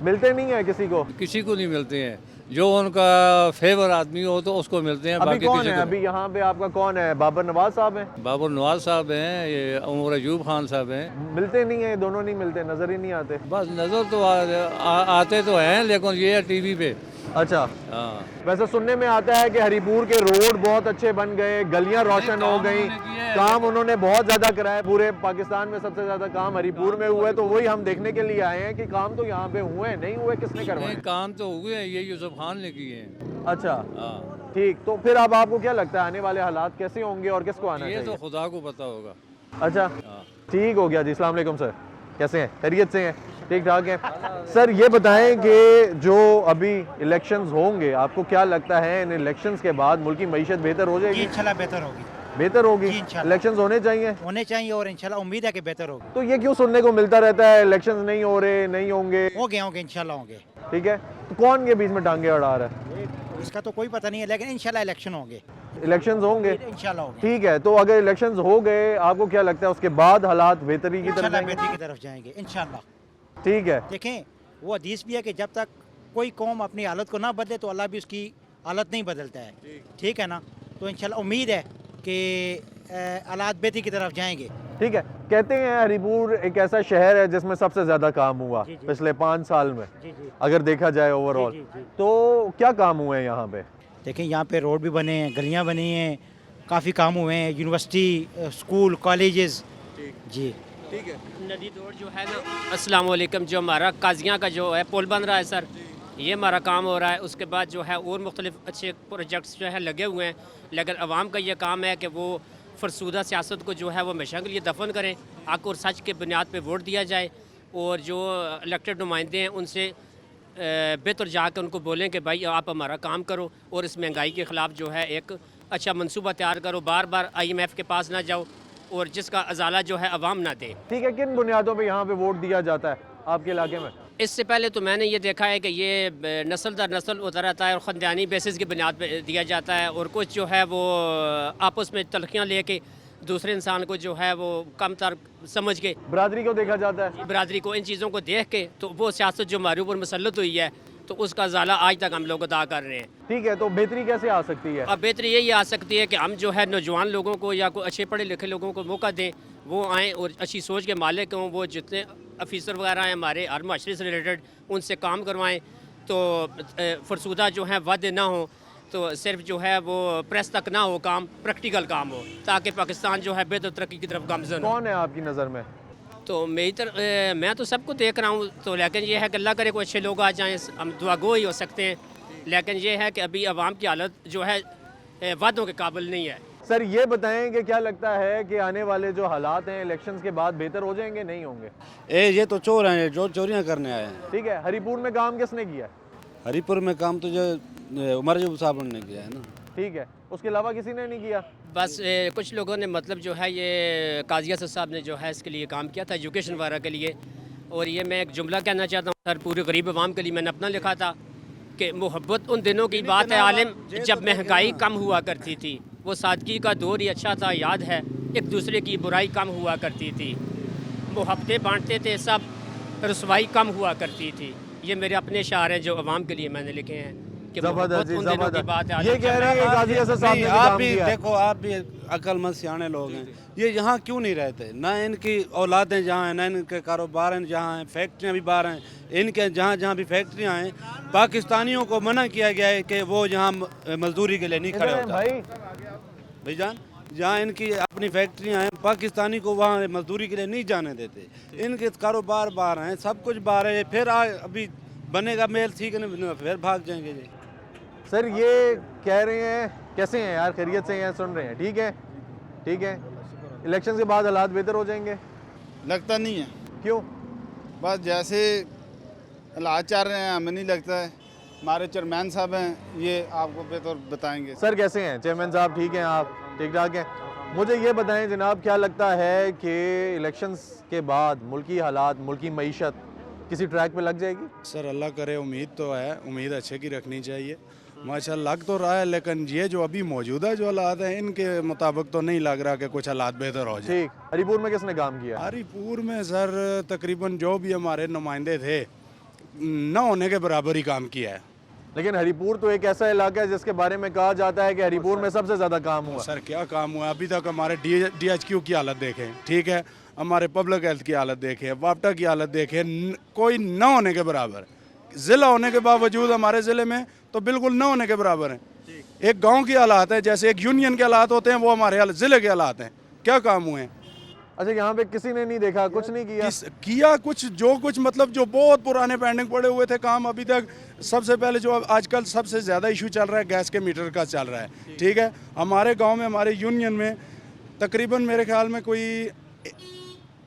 Speaker 1: मिलते नहीं है किसी को?
Speaker 6: किसी को नहीं मिलते हैं। जो उनका फेवर आदमी हो तो उसको मिलते हैं।
Speaker 1: अभी
Speaker 6: बाकी
Speaker 1: कौन
Speaker 6: किसी
Speaker 1: है?
Speaker 6: को
Speaker 1: अभी यहाँ पे आपका कौन है? बाबर नवाज साहब हैं?
Speaker 6: बाबर नवाज साहब हैं, ये उमर अयूब खान साहब हैं।
Speaker 1: मिलते नहीं है, दोनों नहीं मिलते, नजर ही नहीं आते।
Speaker 6: बस नज़र तो आते तो हैं, लेकिन ये है टीवी पे।
Speaker 1: अच्छा,
Speaker 6: हाँ,
Speaker 1: वैसे सुनने में आता है कि हरिपुर के रोड बहुत अच्छे बन गए, गलियां रोशन हो गई, काम उन्होंने बहुत ज्यादा कराया। पूरे पाकिस्तान में सबसे ज्यादा काम हरिपुर में हुआ है, तो वही हम देखने के लिए आए हैं कि काम तो यहाँ पे हुए हैं, नहीं हुए किसने करवाए?
Speaker 6: नहीं, काम तो हुए हैं, ये यूसुफ खान ने किए हैं।
Speaker 1: अच्छा,
Speaker 6: हाँ,
Speaker 1: ठीक। तो फिर अब आपको क्या लगता है आने वाले हालात कैसे होंगे और किसको आना
Speaker 6: ये
Speaker 1: चाहिए?
Speaker 6: तो खुदा को पता होगा।
Speaker 1: अच्छा,
Speaker 6: हाँ।
Speaker 1: ठीक हो गया जी। अस्सलाम वालेकुम सर, कैसे हैं? खैरियत से हैं? ठीक ठाक हैं सर। ये बताएं कि जो अभी इलेक्शंस होंगे, आपको क्या लगता है इन इलेक्शंस के बाद मुल्क की मईशत बेहतर हो जाएगी?
Speaker 13: इंशाल्लाह बेहतर होगी।
Speaker 1: बेहतर होगी?
Speaker 13: इंशाल्लाह।
Speaker 1: इलेक्शंस होने चाहिए?
Speaker 13: होने चाहिए और इंशाल्लाह उम्मीद है कि बेहतर होगी।
Speaker 1: तो ये क्यों सुनने को मिलता रहता है इलेक्शंस नहीं हो रहे, नहीं होंगे?
Speaker 13: होंगे इंशाल्लाह होंगे।
Speaker 1: ठीक है, तो कौन के बीच में टांगे अड़ा रहा है?
Speaker 13: इसका तो कोई पता नहीं है, लेकिन इंशाल्लाह इलेक्शन होंगे।
Speaker 1: इलेक्शंस होंगे?
Speaker 13: इंशाल्लाह होंगे।
Speaker 1: ठीक है, तो अगर इलेक्शंस हो गए, आपको क्या लगता है उसके बाद हालात बेहतरी की तरफ
Speaker 13: इंशाल्लाह
Speaker 1: जाएंगे?
Speaker 13: बेहतरी की तरफ जाएंगे इंशाल्लाह।
Speaker 1: ठीक है,
Speaker 13: देखें, वो हदीस भी है कि जब तक कोई कौम अपनी हालत को ना बदले तो अल्लाह भी उसकी हालत नहीं बदलता है। ठीक है ना? तो इंशाल्लाह उम्मीद है कि हालात बेहतरी की तरफ जाएंगे।
Speaker 1: ठीक है। कहते हैं हरिपुर एक ऐसा शहर है जिसमें सबसे ज्यादा काम हुआ
Speaker 13: जी, जी।
Speaker 1: पिछले 5 साल में,
Speaker 13: जी जी
Speaker 1: अगर देखा जाए ओवरऑल।
Speaker 13: जी, जी।
Speaker 1: तो क्या काम हुए हैं यहाँ पे?
Speaker 13: देखें, यहाँ पे रोड भी बने हैं, गलियाँ बनी हैं, काफ़ी काम हुए हैं, यूनिवर्सिटी, स्कूल, कॉलेजेस। जी,
Speaker 1: ठीक है।
Speaker 12: नदी दौड़ जो है ना, अस्सलाम वालेकुम, जो हमारा काजियाँ का जो है पुल बन रहा है सर, ये हमारा काम हो रहा है। उसके बाद जो है और मुख्तलिफ अच्छे प्रोजेक्ट्स जो है लगे हुए हैं, लेकिन आवाम का ये काम है कि वो फरसूदा सियासत को जो है वो हमेशा के लिए दफन करें, हक और सच के बुनियाद पे वोट दिया जाए, और जो इलेक्टेड नुमाइंदे हैं उनसे बेहतर जाकर उनको बोलें कि भाई आप हमारा काम करो और इस महंगाई के ख़िलाफ़ जो है एक अच्छा मंसूबा तैयार करो, बार बार IMF के पास ना जाओ और जिसका अजाला जो है अवाम ना दे।
Speaker 1: ठीक है, किन बुनियादों पे यहाँ पे वोट दिया जाता है आपके इलाके में?
Speaker 12: इससे पहले तो मैंने ये देखा है कि ये नस्ल दर नस्ल होता रहता है और ख़ानदानी बेसिस की बुनियाद पे दिया जाता है, और कुछ जो है वो आपस में तलखियाँ लेके दूसरे इंसान को जो है वो कम तर समझ के
Speaker 1: बरादरी को देखा जाता है?
Speaker 12: बरादरी को, इन चीज़ों को देख के तो वो सियासत जो हमारे ऊपर मुसल्लत हुई है तो उसका ज़ाला आज तक हम लोग अदा कर रहे हैं।
Speaker 1: ठीक है, तो बेहतरी कैसे आ सकती है?
Speaker 12: अब बेहतरी यही आ सकती है कि हम जो है नौजवान लोगों को या कोई अच्छे पढ़े लिखे लोगों को मौका दें, वो आएँ और अच्छी सोच के मालिक हों, वो जितने ऑफिसर वगैरह हैं हमारे हर माशरे से रिलेटेड उनसे काम करवाएं, तो फरसूदा जो है वादे ना हो, तो सिर्फ जो है वो प्रेस तक ना हो काम, प्रैक्टिकल काम हो, ताकि पाकिस्तान जो है बेहतर तरक्की की तरफ गामजन हो।
Speaker 1: कौन है आपकी नज़र में?
Speaker 12: तो मैं तो सबको देख रहा हूँ, तो लेकिन ये है कि अल्लाह करे कोई अच्छे लोग आ जाएँ, हम दुआगो ही हो सकते हैं, लेकिन ये है कि अभी अवाम की हालत जो है वादों के काबिल नहीं है।
Speaker 1: सर ये बताएं कि क्या लगता है कि आने वाले जो हालात हैं इलेक्शंस के बाद बेहतर हो जाएंगे, नहीं होंगे?
Speaker 14: ये तो चोर हैं जो चोरियां करने आए हैं।
Speaker 1: ठीक है, हरिपुर में काम किसने किया?
Speaker 14: हरिपुर में काम तो जो उमर अयूब साहब ने किया है ना।
Speaker 1: ठीक है, उसके अलावा किसी ने नहीं किया?
Speaker 12: बस कुछ लोगों ने मतलब जो है ये काजी असद साहब ने जो है इसके लिए काम किया था, एजुकेशन वगैरह के लिए। और ये मैं एक जुमला कहना चाहता हूँ सर, पूरे गरीब आवाम के लिए मैंने अपना लिखा था कि मोहब्बत उन दिनों की बात है आलिम जब महंगाई कम हुआ करती थी, वो सादगी का दौर ही अच्छा था, याद है एक दूसरे की बुराई कम हुआ करती थी, मोहब्बतें बांटते थे सब, रसवाई कम हुआ करती थी। ये मेरे अपने शायर हैं जो आवाम के लिए मैंने लिखे हैं कि मोहब्बत उन दिनों की बात है।
Speaker 1: ये कह रहे हैं कि काजी असद साहब ने भी
Speaker 14: आप
Speaker 1: काम
Speaker 14: भी
Speaker 1: किया।
Speaker 14: देखो, आप भी अक्लमंद सियाने लोग हैं, ये यहाँ क्यों नहीं रहते? ना इनकी औलादें जहाँ हैं, ना इनके कारोबार हैं जहाँ हैं, फैक्ट्रियाँ भी बाहर हैं, इनके जहाँ जहाँ भी फैक्ट्रियाँ हैं, पाकिस्तानियों को मना किया गया है कि वो यहाँ मजदूरी के लिए नहीं खड़े होते। भाईजान, जहाँ इनकी अपनी फैक्ट्रियाँ हैं, पाकिस्तानी को वहाँ मजदूरी के लिए नहीं जाने देते, इनके कारोबार बाहर हैं, सब कुछ बाहर है। फिर अभी बनेगा मेल, ठीक है ना, फिर भाग जाएंगे जी।
Speaker 1: सर ये कह रहे हैं, कैसे हैं यार, खैरियत से हैं, सुन रहे हैं? ठीक है, ठीक है, इलेक्शन के बाद हालात बेहतर हो जाएंगे?
Speaker 5: लगता नहीं है।
Speaker 1: क्यों?
Speaker 5: बस जैसे हालात चल रहे हैं हमें नहीं लगता है। हमारे चेयरमैन साहब हैं, ये आपको बेहतर बताएंगे।
Speaker 1: सर कैसे हैं चेयरमैन साहब? ठीक हैं आप? ठीक ठाक हैं। मुझे ये बताएं जनाब, क्या लगता है कि इलेक्शंस के बाद मुल्की हालात, मुल्की मईशत किसी ट्रैक पे लग जाएगी?
Speaker 11: सर अल्लाह करे, उम्मीद तो है, उम्मीद अच्छे की रखनी चाहिए। माशाल्लाह लग तो रहा है, लेकिन ये जो अभी मौजूदा जो हालात हैं इनके मुताबिक तो नहीं लग रहा कि कुछ हालात बेहतर हो जाए।
Speaker 1: ठीक, हरिपुर में किसने काम किया?
Speaker 11: हरिपुर में सर तकरीबन जो भी हमारे नुमाइंदे थे, न होने के बराबर ही काम किया है।
Speaker 1: लेकिन हरिपुर तो एक ऐसा इलाका है जिसके बारे में कहा जाता है कि हरिपुर में सबसे ज़्यादा काम हुआ।
Speaker 11: सर क्या काम हुआ, अभी तक हमारे DHQ की हालत देखें, ठीक है, हमारे पब्लिक हेल्थ की हालत देखें, वापटा की हालत देखें, कोई न होने के बराबर। ज़िला होने के बावजूद हमारे ज़िले में तो बिल्कुल न होने के बराबर हैं। एक गांव की हालात है, जैसे एक यूनियन के हालात होते हैं, वो हमारे ज़िले के हालात हैं। क्या काम हुए हैं?
Speaker 1: अच्छा, यहाँ पे किसी ने नहीं देखा, कुछ नहीं किया?
Speaker 11: किया कुछ, जो कुछ मतलब जो बहुत पुराने पेंडिंग पड़े हुए थे काम अभी तक। सबसे पहले जो आजकल सबसे ज़्यादा इशू चल रहा है गैस के मीटर का चल रहा है, ठीक है। हमारे गांव में, हमारे यूनियन में तकरीबन मेरे ख्याल में कोई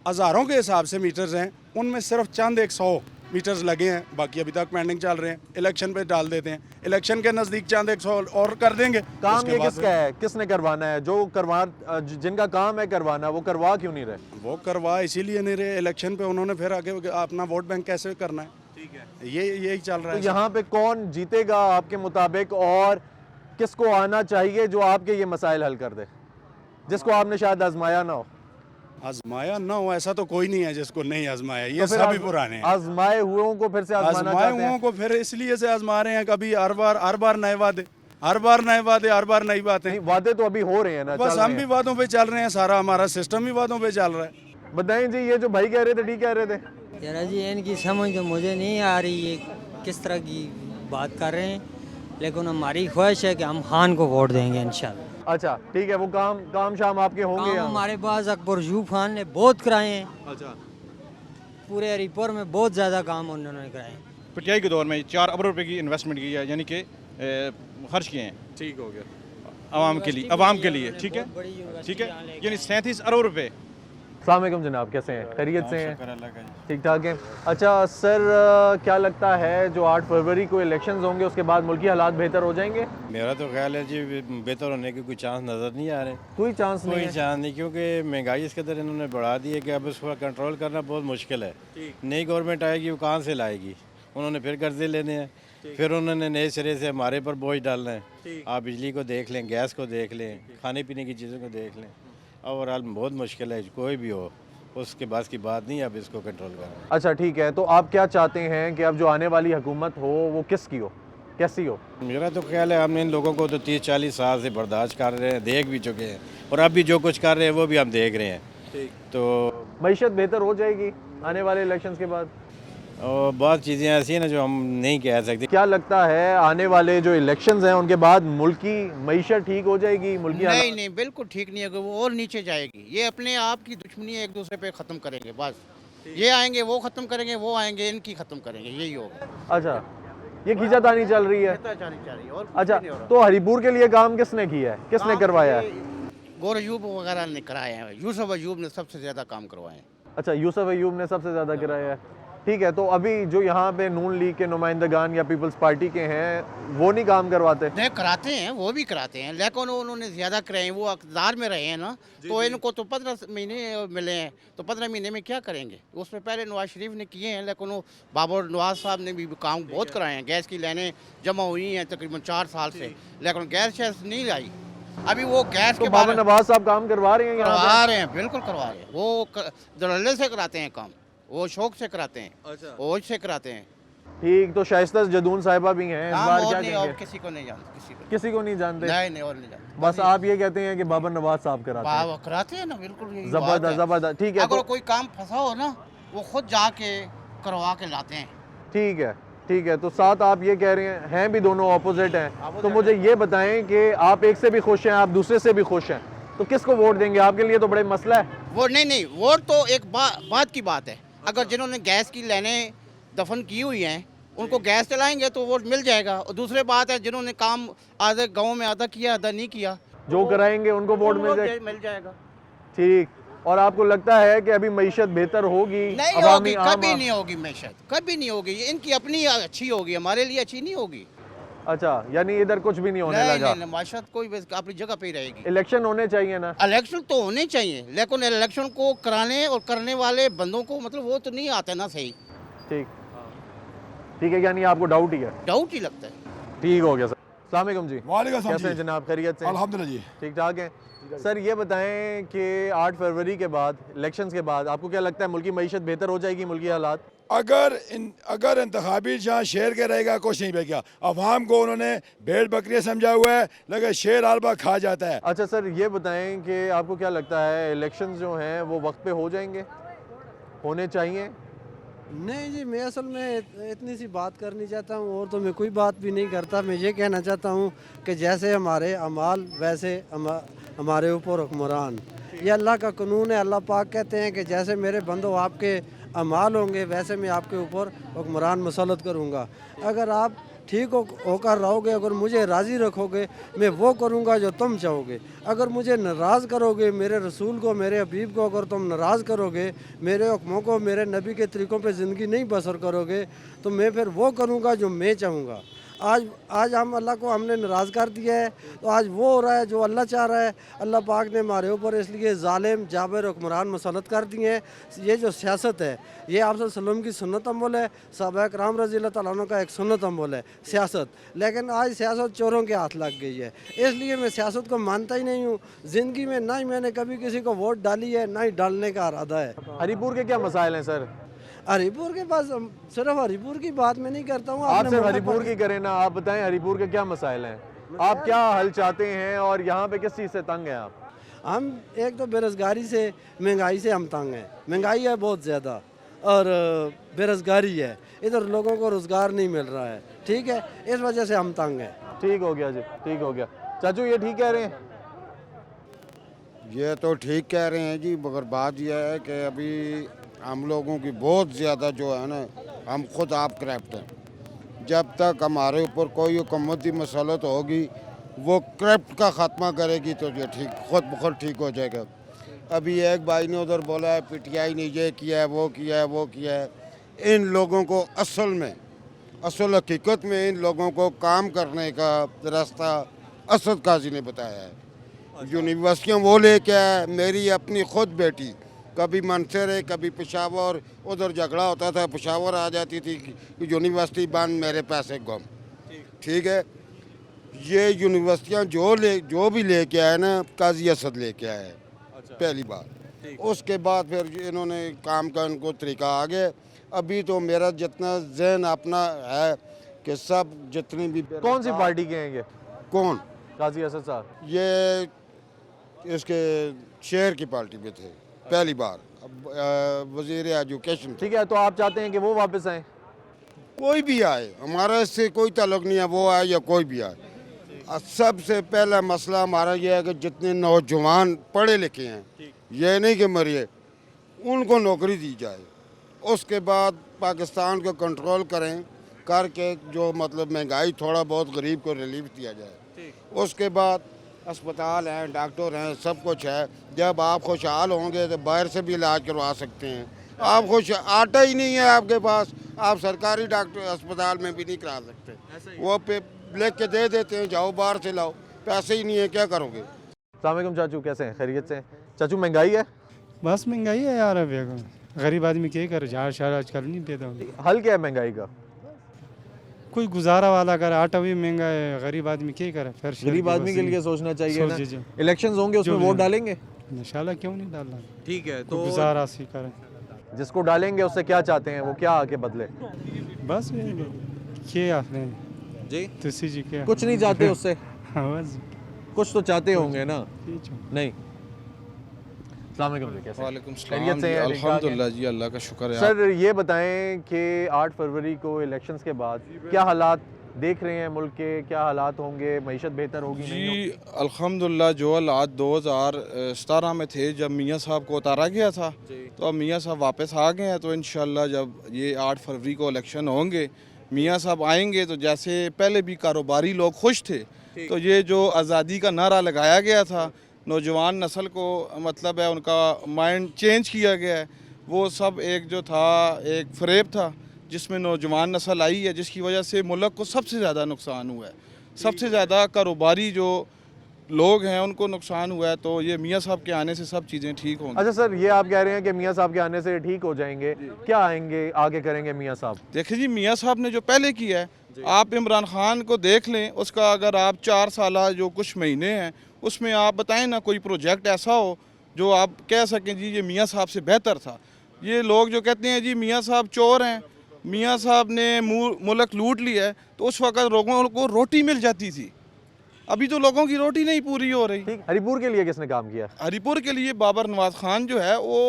Speaker 11: हज़ारों के हिसाब से मीटर्स हैं, उनमें सिर्फ चंद 100 मीटर्स लगे हैं, बाकी अभी तक पेंडिंग चल रहे हैं। इलेक्शन पे डाल देते हैं, इलेक्शन के नज़दीक चंद 100 और कर देंगे।
Speaker 1: काम ये किसका है, किसने करवाना है? जो जिनका काम है करवाना, वो करवा क्यों नहीं रहे?
Speaker 11: वो करवा इसीलिए नहीं रहे, इलेक्शन पे उन्होंने फिर आगे अपना वोट बैंक कैसे करना है, ठीक है, यही चल रहा है।
Speaker 1: तो यहाँ पे कौन जीतेगा आपके मुताबिक, और किसको आना चाहिए जो आपके ये मसाइल हल कर दे, जिसको आपने शायद आजमाया ना हो?
Speaker 11: आजमाया ना हो ऐसा तो कोई नहीं है जिसको नहीं आजमाया, ये तो सभी पुराने हैं।
Speaker 1: आजमाए हुओं को फिर से
Speaker 11: आजमाए हुओं को फिर इसलिए से आजमा रहे हैं, कभी हर बार नए वादे, हर बार नई बातें।
Speaker 1: वादे तो अभी हो रहे हैं ना,
Speaker 11: बस हम भी वादों पे चल रहे हैं, सारा हमारा सिस्टम ही वादों पे चल रहा है।
Speaker 1: बताएं जी, ये जो भाई कह रहे थे, ठीक कह रहे थे?
Speaker 15: यार जी इनकी समझ तो मुझे नहीं आ रही, ये किस तरह की बात कर रहे हैं, लेकिन हमारी ख्वाहिश है कि हम खान को वोट देंगे इंशाल्लाह।
Speaker 1: अच्छा ठीक है, वो काम शाम आपके होंगे?
Speaker 15: हमारे पास अकबर यूब खान ने बहुत कराए हैं।
Speaker 1: अच्छा,
Speaker 15: पूरे हरिपुर में बहुत ज़्यादा काम उन्होंने कराए।
Speaker 16: पीटीआई के दौर में 4 अरब रुपए की इन्वेस्टमेंट की है, यानी कि खर्च किए हैं,
Speaker 1: ठीक हो गया,
Speaker 16: आवाम के लिए, ठीक है, यानी 37 अरब रुपए।
Speaker 1: अस्सलाम वालेकुम जनाब, कैसे हैं? खैरियत से हैं? ठीक ठाक हैं। अच्छा सर, क्या लगता है जो 8 फरवरी को इलेक्शंस होंगे उसके बाद मुल्की हालात बेहतर हो जाएंगे?
Speaker 17: मेरा तो ख्याल है जी बेहतर होने के कोई चांस नज़र नहीं आ रहे।
Speaker 1: कोई चांस नहीं,
Speaker 17: क्योंकि महंगाई इस कदर इन्होंने बढ़ा दी है कि अब उसको कंट्रोल करना बहुत मुश्किल है। नई गवर्नमेंट आएगी, वो कहाँ से लाएगी? उन्होंने फिर कर्जे लेने हैं, फिर उन्होंने नए सिरे से हमारे पर बोझ डालना है। आप बिजली को देख लें, गैस को देख लें, खाने पीने की चीज़ों को देख लें, ओवरऑल बहुत मुश्किल है, कोई भी हो उसके बाद की बात नहीं है अब इसको कंट्रोल करना।
Speaker 1: अच्छा ठीक है, तो आप क्या चाहते हैं कि अब जो आने वाली हुकूमत हो वो किसकी हो, कैसी हो?
Speaker 17: मेरा तो ख्याल है हम इन लोगों को तो 30-40 साल से बर्दाश्त कर रहे हैं, देख भी चुके हैं, और अब भी जो कुछ कर रहे हैं वो भी हम देख रहे हैं। तो
Speaker 1: मईशत बेहतर हो जाएगी आने वाले इलेक्शंस के बाद?
Speaker 17: और बहुत चीज़ें ऐसी हैं ना जो हम नहीं कह सकते।
Speaker 1: क्या लगता है आने वाले जो इलेक्शंस हैं उनके बाद मुल्की मईशत ठीक हो जाएगी? मुल्की
Speaker 13: नहीं बिल्कुल ठीक नहीं होगी, वो और नीचे जाएगी। ये अपने आप की दुश्मनी एक दूसरे पे ख़त्म करेंगे, बस ये आएंगे वो ख़त्म करेंगे, वो आएंगे इनकी ख़त्म करेंगे, यही होगा।
Speaker 1: अच्छा, ये खींचातानी चल रही है। अच्छा, तो हरिपुर के लिए काम किसने किया है, किसने करवाया है?
Speaker 13: गौर अयूब वगैरह ने कराए हैं, यूसुफ अयूब ने सबसे ज़्यादा काम करवाए हैं।
Speaker 1: अच्छा, यूसुफ अयूब ने सबसे ज़्यादा कराया है, ठीक है। तो अभी जो यहाँ पे नून लीग के नुमाइंदगान या पीपल्स पार्टी के हैं वो नहीं काम करवाते?
Speaker 13: नहीं कराते हैं, वो भी कराते हैं, लेकिन उन्होंने ज़्यादा कराए हैं, वो अक़दार में रहे हैं ना, तो इनको तो 15 महीने मिले हैं, तो 15 महीने में क्या करेंगे? उसमें पहले नवाज शरीफ ने किए हैं, लेकिन वो बाबर नवाज साहब ने भी काम बहुत कराए हैं। गैस की लाइनें जमा हुई हैं तकरीबन 4 साल से, लेकिन गैस शैस नहीं आई। अभी वो गैस
Speaker 1: तो
Speaker 13: के
Speaker 1: बाबर नवाज साहब काम करवा रहे हैं?
Speaker 13: करवा रहे हैं, बिल्कुल करवा रहे हैं। वो दलाले से कराते हैं काम, वो शौक से कराते हैं, ओज से कराते हैं।
Speaker 1: ठीक, तो शाइस्ता जदून साहिबा भी हैं इस बार, क्या कहेंगे?
Speaker 13: किसी को नहीं जानते,
Speaker 1: किसी को नहीं जानते?
Speaker 13: नहीं और नहीं जानते।
Speaker 1: बस आप ये कहते हैं कि बाबर नवाज साहब
Speaker 13: कराते हैं ना, बिल्कुल
Speaker 1: जबरदस्त। ठीक है,
Speaker 13: अगर कोई काम फंसा हो ना, वो खुद जाके करवा के लाते हैं।
Speaker 1: ठीक है। तो साथ आप ये कह रहे हैं भी दोनों ऑपोजिट हैं, तो मुझे ये बताएं कि आप एक से भी खुश हैं, आप दूसरे से भी खुश हैं, तो किसको वोट देंगे? आपके लिए तो बड़े मसला है।
Speaker 13: वो नहीं, वोट तो एक बात की बात है। अगर जिन्होंने गैस की लाइनें दफन की हुई हैं उनको गैस चलाएंगे तो वोट मिल जाएगा, और दूसरी बात है जिन्होंने काम आधे गाँव में आधा किया आधा नहीं किया,
Speaker 1: जो कराएंगे उनको वोट मिल जाएगा। ठीक, और आपको लगता है कि अभी मईशत बेहतर होगी?
Speaker 13: नहीं होगी, कभी नहीं होगी मईशत, कभी नहीं होगी। इनकी अपनी अच्छी होगी, हमारे लिए अच्छी नहीं होगी।
Speaker 1: अच्छा, यानी इधर कुछ भी नहीं होने लगा?
Speaker 13: नहीं, मईशत कोई अपनी जगह पे ही रहेगी।
Speaker 1: इलेक्शन होने चाहिए ना?
Speaker 13: इलेक्शन तो होने चाहिए, लेकिन इलेक्शन को कराने और करने वाले बंदों को मतलब वो तो नहीं आते ना सही।
Speaker 1: ठीक है, यानी आपको डाउट ही है?
Speaker 13: डाउट ही लगता है।
Speaker 1: ठीक हो गया सर। अस्सलाम वालेकुम जी।
Speaker 18: वालेकुम सलाम
Speaker 1: कैसे हैं जनाब, खैरियत से?
Speaker 18: अल्हम्दुलिल्लाह जी,
Speaker 1: ठीक ठाक हैं। सर ये बताएं कि 8 फरवरी के बाद, इलेक्शंस के बाद, आपको क्या लगता है मुल्की मईशत बेहतर हो जाएगी, मुल्की हालात?
Speaker 18: अगर इंतखाबी जहाँ शेर के रहेगा कुछ नहीं बचेगा। अवाम को उन्होंने भेड़ बकरियाँ समझा हुआ है, लेकिन शेर हर बार खा जाता है।
Speaker 1: अच्छा सर ये बताएं कि आपको क्या लगता है इलेक्शंस जो हैं वो वक्त पे हो जाएंगे, होने चाहिए?
Speaker 19: नहीं जी, मैं असल में इतनी सी बात करनी चाहता हूँ, और तो मैं कोई बात भी नहीं करता। मैं ये कहना चाहता हूँ कि जैसे हमारे अमाल वैसे हमारे ऊपर हुक्मरान। ये अल्लाह का कानून है। अल्लाह पाक कहते हैं कि जैसे मेरे बंदो आपके अमाल होंगे वैसे मैं आपके ऊपर हुक्मरान मुसल्लत करूँगा। अगर आप ठीक होकर रहोगे, अगर मुझे राज़ी रखोगे, मैं वो करूँगा जो तुम चाहोगे। अगर मुझे नाराज़ करोगे, मेरे रसूल को, मेरे हबीब को अगर तुम नाराज़ करोगे, मेरे हुक्मों को, मेरे नबी के तरीक़ों पे ज़िंदगी नहीं बसर करोगे, तो मैं फिर वो करूँगा जो मैं चाहूँगा। आज हम अल्लाह को हमने नाराज़ कर दिया है, तो आज वो हो रहा है जो अल्लाह चाह रहा है। अल्लाह पाक ने हमारे ऊपर इसलिए ज़ालिम जाबिर हुक्मरान मुसल्लत कर दिए हैं। ये जो सियासत है, ये आप सल्लम की सुन्नत अमल है, सहाबा कराम रज़ी अल्लाह तआला अन्हु का एक सुन्नत अमल है सियासत। लेकिन आज सियासत चोरों के हाथ लग गई है, इसलिए मैं सियासत को मानता ही नहीं हूँ। ज़िंदगी में ना ही मैंने कभी किसी को वोट डाली है, ना ही डालने का इरादा है।
Speaker 1: हरीपुर के क्या मसाइल हैं सर?
Speaker 19: हरीपुर के पास सिर्फ हरीपुर की बात मैं नहीं करता हूँ।
Speaker 1: आप सिर्फ हरीपुर की करें ना, आप बताएं हरीपुर के क्या मसाइल हैं, आप क्या हल चाहते हैं और यहाँ पे किस चीज़ से तंग हैं आप?
Speaker 19: हम एक तो बेरोज़गारी से, महंगाई से हम तंग हैं। महंगाई है बहुत ज़्यादा और बेरोज़गारी है, इधर लोगों को रोज़गार नहीं मिल रहा है। ठीक है, इस वजह से हम तंग हैं।
Speaker 1: ठीक हो गया जी, ठीक हो गया। चाचू ये ठीक कह रहे हैं?
Speaker 5: ये तो ठीक कह रहे हैं जी, मगर बात यह है कि अभी हम लोगों की बहुत ज़्यादा जो है ना, हम खुद आप करप्ट हैं। जब तक हमारे ऊपर कोई हुकूमती मसलत होगी, वो करप्ट का ख़त्मा करेगी तो ये ठीक खुद ब खुद ठीक हो जाएगा। अभी एक भाई ने उधर बोला है पीटीआई ने ये किया है, वो किया है, वो किया है। इन लोगों को असल हकीकत में इन लोगों को काम करने का रास्ता असद काजी ने बताया है। यूनिवर्सिटियाँ वो लेके आए, मेरी अपनी खुद बेटी कभी मनसर है, कभी पेशावर, उधर झगड़ा होता था, पेशावर आ जाती थी कि यूनिवर्सिटी बंद, मेरे पैसे गुम। ठीक है, ये यूनिवर्सिटियाँ जो भी लेके आए ना, काजी असद लेके आए हैं। पहली बात। उसके बाद फिर इन्होंने काम का इनको तरीका आ गया। अभी तो मेरा जितना जहन अपना है कि सब जितनी भी
Speaker 1: कौन सी पार्टी के हैं ये?
Speaker 5: कौन?
Speaker 1: काजी असद साहब।
Speaker 5: ये इसके शहर की पार्टी में थे पहली बार, वजीर एजुकेशन।
Speaker 1: ठीक है, तो आप चाहते हैं कि वो वापस आए?
Speaker 5: कोई भी आए, हमारा इससे कोई ताल्लुक नहीं है, वो आए या कोई भी आए। सबसे पहला मसला हमारा ये है कि जितने नौजवान पढ़े लिखे हैं, ये नहीं कि मरिए, उनको नौकरी दी जाए। उसके बाद पाकिस्तान को कंट्रोल करें करके जो मतलब महंगाई थोड़ा बहुत गरीब को रिलीफ दिया जाए। उसके बाद अस्पताल हैं, डॉक्टर हैं, सब कुछ है। जब आप खुशहाल होंगे तो बाहर से भी इलाज करवा सकते हैं। आप खुश आटा ही नहीं है आपके पास, आप सरकारी डॉक्टर अस्पताल में भी नहीं करा सकते। वो पे लिख के दे देते हैं, जाओ बाहर से लाओ, पैसे ही नहीं है, क्या करोगे?
Speaker 1: अस्सलाम वालेकुम चाचू, कैसे हैं? खैरियत से हैं? चाचू महंगाई है?
Speaker 8: बस महंगाई है यार, अब गरीब आदमी क्या करे, झाड़ शाड़ आजकल नहीं देता।
Speaker 1: हल क्या है महंगाई का?
Speaker 8: कोई गुजारा वाला करे, आटा भी महंगा है, गरीब आदमी क्या करे? फिर
Speaker 1: गरीब आदमी के लिए सोचना चाहिए ना। इलेक्शंस होंगे, उसमें वोट डालेंगे?
Speaker 8: इंशाल्लाह, क्यों नहीं डालना।
Speaker 1: ठीक है, तो
Speaker 8: गुजारा सी करें।
Speaker 1: जिसको डालेंगे उससे क्या चाहते हैं, वो क्या आके बदले?
Speaker 8: बस क्या आपने
Speaker 1: जी
Speaker 8: तुसी जी क्या
Speaker 1: कुछ नहीं चाहते उससे?
Speaker 8: बस
Speaker 1: कुछ तो चाहते होंगे ना? नहीं।
Speaker 20: वालेकुम सलाम जी, अल्हम्दुलिल्लाह जी, अल्लाह का शुक्र है।
Speaker 1: सर ये बताएं कि 8 फरवरी को इलेक्शंस के बाद क्या हालात देख रहे हैं मुल्क के, क्या हालात होंगे, मईशत बेहतर होगी?
Speaker 20: जी अल्हम्दुलिल्लाह, जो हालात 2017 में थे जब मियाँ साहब को उतारा गया था, तो अब मियाँ साहब वापस आ गए हैं। तो इंशाल्लाह जब ये 8 फरवरी को इलेक्शन होंगे, मियाँ साहब आएंगे, तो जैसे पहले भी कारोबारी लोग खुश थे, तो ये जो आज़ादी का नारा लगाया गया था, नौजवान नस्ल को मतलब है उनका माइंड चेंज किया गया है, वो सब एक जो था एक फ़रेब था जिसमें नौजवान नस्ल आई है, जिसकी वजह से मुल्क को सबसे ज़्यादा नुकसान हुआ है। सबसे ज़्यादा कारोबारी जो लोग हैं उनको नुकसान हुआ है। तो ये मियाँ साहब के आने से सब चीज़ें ठीक होंगी।
Speaker 1: अच्छा सर, ये आप कह रहे हैं कि मियाँ साहब के आने से ठीक हो जाएंगे, क्या आएंगे आगे करेंगे मियाँ साहब?
Speaker 20: देखिए जी, मियाँ साहब ने जो पहले किया है, आप इमरान खान को देख लें, उसका अगर आप 4 साल जो कुछ महीने हैं उसमें आप बताएं ना कोई प्रोजेक्ट ऐसा हो जो आप कह सकें जी ये मियाँ साहब से बेहतर था। ये लोग जो कहते हैं जी मियाँ साहब चोर हैं, मियाँ साहब ने मुल्क लूट लिया है, तो उस वक्त लोगों को रोटी मिल जाती थी। अभी तो लोगों की रोटी नहीं पूरी हो रही।
Speaker 1: हरिपुर के लिए किसने काम किया?
Speaker 20: हरिपुर के लिए बाबर नवाज खान जो है वो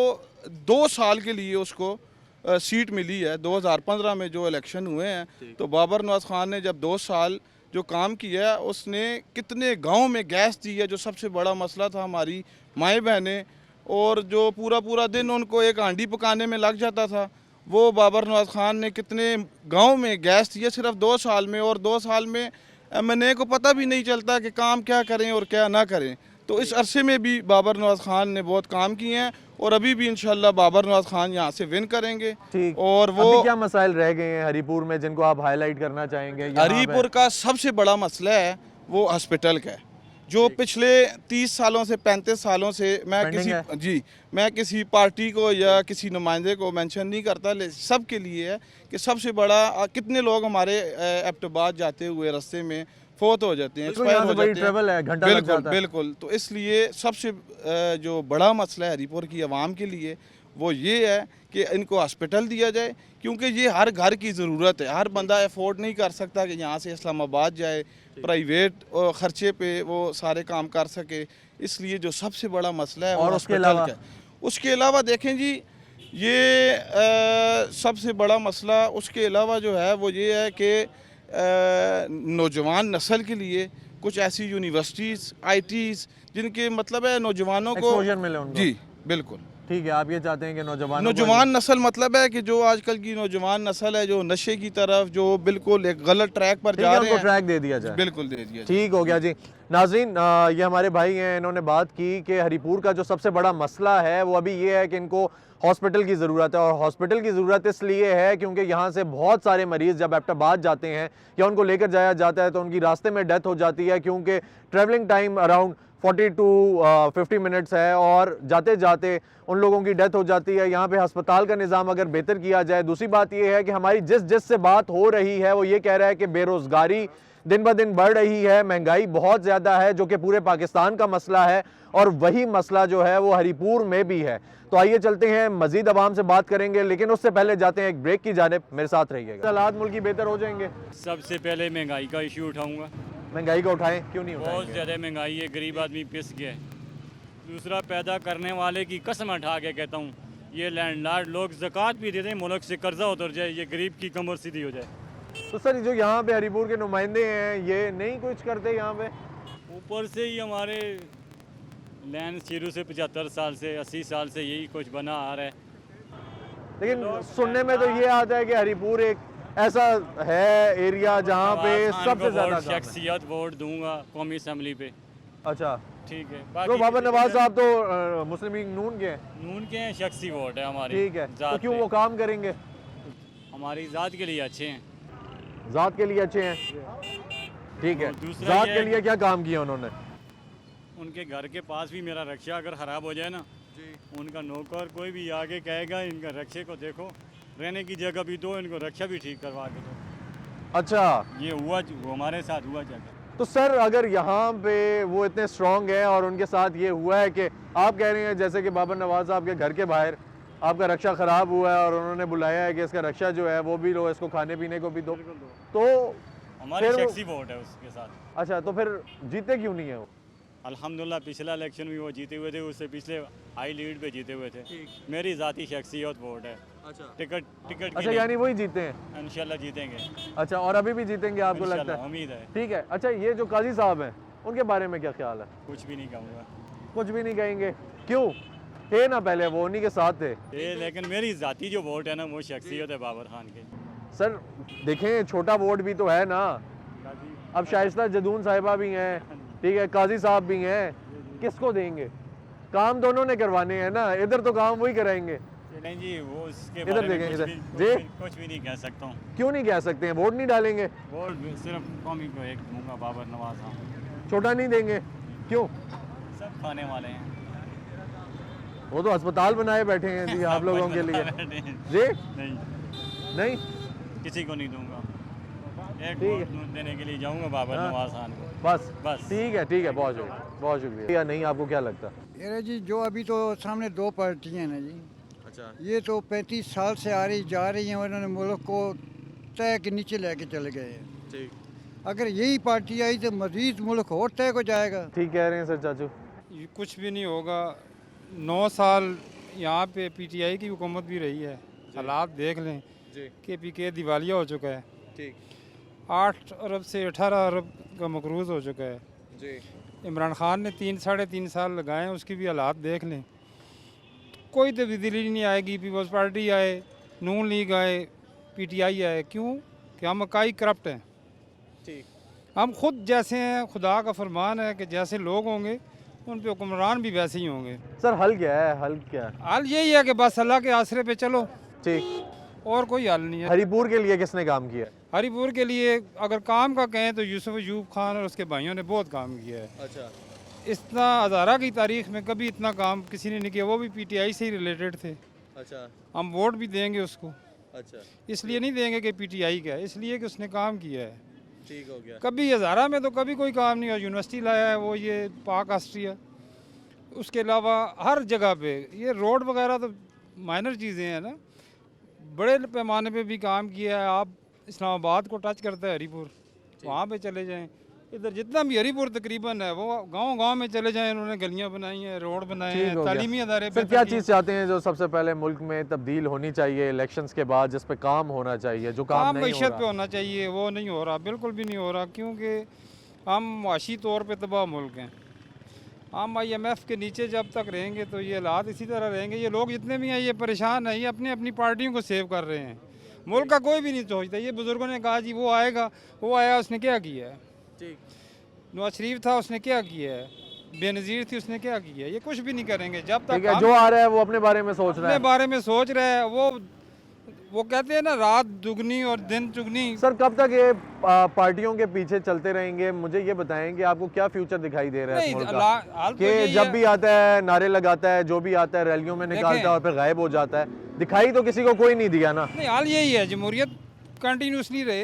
Speaker 20: 2 साल के लिए उसको सीट मिली है। 2015 में जो इलेक्शन हुए हैं तो बाबर नवाज खान ने जब 2 साल जो काम किया है, उसने कितने गांव में गैस दी है, जो सबसे बड़ा मसला था हमारी माएँ बहनें, और जो पूरा दिन उनको एक हांडी पकाने में लग जाता था, वो बाबर नवाज खान ने कितने गांव में गैस दी है सिर्फ 2 साल में। और 2 साल में MNA को पता भी नहीं चलता कि काम क्या करें और क्या ना करें। तो इस अरसे में भी बाबर नवाज खान ने बहुत काम किए हैं और अभी भी इंशाल्लाह बाबर नवाज खान यहाँ से विन करेंगे। और वो
Speaker 1: अभी क्या मसाइल रह गए हैं हरिपुर में जिनको आप हाईलाइट करना चाहेंगे?
Speaker 20: हरिपुर का सबसे बड़ा मसला है वो हॉस्पिटल का है, जो पिछले 30 सालों से 35 सालों से मैं किसी पार्टी को या किसी नुमाइंदे को मेंशन नहीं करता, सब के लिए है कि सबसे बड़ा कितने लोग हमारे एबटाबाद जाते हुए रास्ते में फोत हो जाते हैं, एक्सपायर हो जाते हैं। बिल्कुल। तो इसलिए सबसे जो बड़ा मसला है हरिपुर की आवाम के लिए वो ये है कि इनको हॉस्पिटल दिया जाए, क्योंकि ये हर घर की ज़रूरत है। हर बंदा अफोर्ड नहीं कर सकता कि यहाँ से इस्लामाबाद जाए, प्राइवेट ख़र्चे पे वो सारे काम कर सके। इसलिए जो सबसे बड़ा मसला है
Speaker 1: और
Speaker 20: उसके अलावा देखें जी, ये सबसे बड़ा मसला उसके अलावा जो है वो ये है कि नौजवान नस्ल के लिए कुछ ऐसी यूनिवर्सिटीज़ ITs जिनके मतलब है नौजवानों को
Speaker 1: मिले उनको।
Speaker 20: जी बिल्कुल
Speaker 1: ठीक है, आप ये चाहते हैं कि
Speaker 20: नौजवान नस्ल मतलब है कि जो आजकल की नौजवान नस्ल है जो नशे की तरफ, जो बिल्कुल एक गलत ट्रैक पर जा रहे हैं,
Speaker 1: ट्रैक दे दिया जाए।
Speaker 20: बिल्कुल दे दिया।
Speaker 1: ठीक हो गया जी। नाज़रीन, ये हमारे भाई हैं, इन्होंने बात की कि हरिपुर का जो सबसे बड़ा मसला है वो अभी ये है कि इनको हॉस्पिटल की ज़रूरत है। और हॉस्पिटल की ज़रूरत इसलिए है क्योंकि यहाँ से बहुत सारे मरीज़ जब एबटाबाद जाते हैं या उनको लेकर जाया जाता है तो उनकी रास्ते में डेथ हो जाती है, क्योंकि travelling time around 40 to 50 minutes है और जाते जाते उन लोगों की डेथ हो जाती है। यहाँ पे अस्पताल का निज़ाम अगर बेहतर किया जाए। दूसरी बात ये है कि हमारी जिस से बात हो रही है वो ये कह रहा है कि बेरोज़गारी दिन ब दिन बढ़ रही है, महंगाई बहुत ज़्यादा है, जो कि पूरे पाकिस्तान का मसला है और वही मसला जो है वो हरिपुर में भी है। तो आइए चलते हैं, मजीद अवाम से बात करेंगे, लेकिन उससे पहले जाते हैं एक ब्रेक की जानिब। मेरे साथ रहिएगा। हालात मुल्क की बेहतर हो जाएंगे।
Speaker 21: सबसे पहले महंगाई का इशू उठाऊंगा।
Speaker 1: महंगाई का उठाएं? क्यों नहीं उठाएंगे?
Speaker 21: बहुत ज़्यादा महंगाई है, गरीब आदमी पिस गया। दूसरा, पैदा करने वाले की कसम उठा के कहता हूँ, ये लैंडलॉर्ड लोग ज़कात भी दे दें, मुल्क से कर्जा उतर जाए, ये गरीब की कमर सीधी हो जाए।
Speaker 1: तो सर जो यहाँ पे हरिपुर के नुमाइंदे हैं ये नहीं कुछ करते यहाँ पे?
Speaker 21: ऊपर से ही हमारे लैंड शुरू से 75 साल से 80 साल से यही कुछ बना आ रहा है।
Speaker 1: लेकिन सुनने में तो ये आता है कि हरिपुर एक ऐसा है एरिया जहाँ पे सबसे ज़्यादा
Speaker 21: शख्सियत वोट दूंगा कौमी असम्बली पे।
Speaker 1: अच्छा
Speaker 21: ठीक है।
Speaker 1: तो बाबर नवाज साहब तो मुस्लिम लीग नून के हैं,
Speaker 21: शख्सी वोट है हमारी।
Speaker 1: ठीक है, तो क्यों वो काम करेंगे?
Speaker 21: हमारी ज़ात के लिए अच्छे हैं।
Speaker 1: ज़ात के लिए अच्छे हैं, ठीक है। ज़ात के लिए क्या काम किया उन्होंने?
Speaker 21: उनके घर के पास भी मेरा रक्षा अगर ख़राब हो जाए ना, उनका नौकर कोई भी आगे कहेगा इनका रक्षे को देखो, रहने की जगह भी दो, इनको रक्षा भी ठीक करवा के दो।
Speaker 1: अच्छा,
Speaker 21: ये हुआ वो हमारे साथ हुआ जगह।
Speaker 1: तो सर अगर यहाँ पे वो इतने स्ट्रॉन्ग हैं और उनके साथ ये हुआ है कि आप कह रहे हैं जैसे कि बाबर नवाज साहब के घर के बाहर आपका रक्षा ख़राब हुआ है और उन्होंने बुलाया है कि इसका रक्षा जो है वो भी लो, इसको खाने पीने को भी दो, तो
Speaker 21: हमारी शख्सी वोट है उसके साथ।
Speaker 1: अच्छा, तो फिर जीते क्यों नहीं है वो?
Speaker 21: अल्हम्दुलिल्लाह पिछला इलेक्शन भी वो जीते हुए थे, उससे पिछले हाई लीड पे जीते हुए थे। मेरी ज़ाती शख्सियत वोट है। अच्छा, टिकट
Speaker 1: अच्छा, यानी वही जीते हैं?
Speaker 21: इंशाल्लाह जीतेंगे।
Speaker 1: अच्छा, और अभी भी जीतेंगे आपको लगता है?
Speaker 21: उम्मीद है।
Speaker 1: ठीक है। अच्छा, ये जो काजी साहब हैं उनके बारे में क्या ख्याल है?
Speaker 21: कुछ भी नहीं कहूँगा।
Speaker 1: कुछ भी नहीं कहेंगे? क्यों? थे ना पहले, वो उन्हीं के साथ थे।
Speaker 21: लेकिन मेरी ज़ाती जो वोट है ना वो शख्सियत है बाबर खान की।
Speaker 1: सर देखें, छोटा वोट भी तो है ना। अब शाइस्ता जदून साहिबा भी हैं, ठीक है, काजी साहब भी हैं, किसको देंगे? काम दोनों ने करवाने हैं ना, इधर तो काम वही कराएंगे।
Speaker 21: नहीं जी, वो उसके
Speaker 1: इधर देखें, इधर जी
Speaker 21: कुछ भी नहीं कह सकता हूँ।
Speaker 1: क्यों नहीं कह सकते हैं? वोट नहीं डालेंगे?
Speaker 21: वोट सिर्फ कौमी को एक दूंगा, बाबर नवाज साहब।
Speaker 1: छोटा नहीं देंगे? क्यों?
Speaker 21: सब खाने वाले हैं।
Speaker 1: वो तो अस्पताल बनाए बैठे हैं जी आप लोगों के लिए। जी नहीं,
Speaker 21: किसी को नहीं दूंगा। एक वोट देने के लिए जाऊंगा बाबर नवाज खान को।
Speaker 1: बस ठीक है, बहुत शुक्रिया। या नहीं, आपको क्या लगता?
Speaker 3: ये जी जो अभी तो सामने दो पार्टियां हैं ना जी,
Speaker 1: अच्छा,
Speaker 3: ये तो 35 साल से आ रही जा रही हैं और इन्होंने मुल्क को तय के नीचे लेके चले गए हैं।
Speaker 1: ठीक,
Speaker 3: अगर यही पार्टी आई तो मजीद मुल्क और तय हो जाएगा।
Speaker 1: ठीक कह रहे हैं सर चाचू।
Speaker 8: ये कुछ भी नहीं होगा। 9 साल यहाँ पे पीटीआई की हुकूमत भी रही है, हालात देख लें। KPK दिवालिया हो चुका है,
Speaker 1: ठीक,
Speaker 8: 8 अरब से 18 अरब का मकरूज़ हो चुका है
Speaker 1: जी।
Speaker 8: इमरान खान ने 3-3.5 साल लगाए हैं, उसकी भी हालात देख लें। कोई तब्दीली नहीं आएगी। पीपल्स पार्टी आए, नून लीग आए, PTI आए, क्यों कि हम इकाई करप्ट हैं।
Speaker 1: ठीक,
Speaker 8: हम खुद जैसे हैं, खुदा का फरमान है कि जैसे लोग होंगे उन पे हुक्मरान भी वैसे ही होंगे।
Speaker 1: सर हल क्या है? हल
Speaker 8: यही है कि बस अल्लाह के आसरे पे चलो,
Speaker 1: ठीक,
Speaker 8: और कोई हल नहीं है।
Speaker 1: हरीपुर के लिए किसने काम किया?
Speaker 8: हरीपुर के लिए अगर काम का कहें तो यूसुफ अयूब खान और उसके भाइयों ने बहुत काम किया है।
Speaker 1: अच्छा,
Speaker 8: इतना हज़ारा की तारीख में कभी इतना काम किसी ने नहीं किया। वो भी PTI से ही रिलेटेड थे।
Speaker 1: अच्छा,
Speaker 8: हम वोट भी देंगे उसको,
Speaker 1: अच्छा,
Speaker 8: इसलिए नहीं देंगे कि PTI का है, इसलिए कि उसने काम किया है।
Speaker 1: ठीक हो गया।
Speaker 8: कभी हज़ारा में तो कभी कोई काम नहीं हुआ। यूनिवर्सिटी लाया है वो, ये पाक ऑस्ट्रिया। उसके अलावा हर जगह पे ये रोड वगैरह तो माइनर चीज़ें हैं ना, बड़े पैमाने पे भी काम किया है। आप इस्लामाबाद को टच करता है हरीपुर, वहाँ पे चले जाएं। इधर जितना भी हरीपुर तकरीबन है वो गांव-गांव में चले जाएं, उन्होंने गलियाँ बनाई हैं, रोड बनाए हैं, तालीमी अदारे।
Speaker 1: सर क्या चीज़ चाहते हैं जो सबसे पहले मुल्क में तब्दील होनी चाहिए इलेक्शंस के बाद, जिस पे काम होना चाहिए, जो काम नहीं हो
Speaker 8: मईशत
Speaker 1: रहा?
Speaker 8: पे होना चाहिए, वो नहीं हो रहा, बिल्कुल भी नहीं हो रहा, क्योंकि हम मुआशी तौर पे तबाह मुल्क हैं। हम IMF के नीचे जब तक रहेंगे तो ये हालात इसी तरह रहेंगे। ये लोग जितने भी हैं ये परेशान हैं, ये अपनी अपनी पार्टियों को सेव कर रहे हैं। मुल्क का कोई भी नहीं सोचता। ये बुजुर्गों ने कहा जी वो आएगा, वो आया, उसने क्या किया है?
Speaker 1: ठीक,
Speaker 8: नवाज शरीफ था, उसने क्या किया है? बेनज़ीर थी, उसने क्या किया? ये कुछ भी नहीं करेंगे जब तक।
Speaker 1: ठीक है, जो आ रहा है वो अपने बारे में सोच रहा है।
Speaker 8: अपने बारे में सोच रहा है। वो कहते हैं ना, रात दुगनी और दिन चुगनी।
Speaker 1: सर कब तक ये पार्टियों के पीछे चलते रहेंगे? मुझे ये बताएं कि आपको क्या फ्यूचर दिखाई दे रहा है इस मुल्क का? कि जब भी आता है नारे लगाता है, जो भी आता है रैलियों में निकालता है और फिर गायब हो जाता है। दिखाई तो किसी को कोई नहीं दिया ना।
Speaker 8: नहीं, हाल यही है, जमहूरियत कंटिन्यूसली रहे।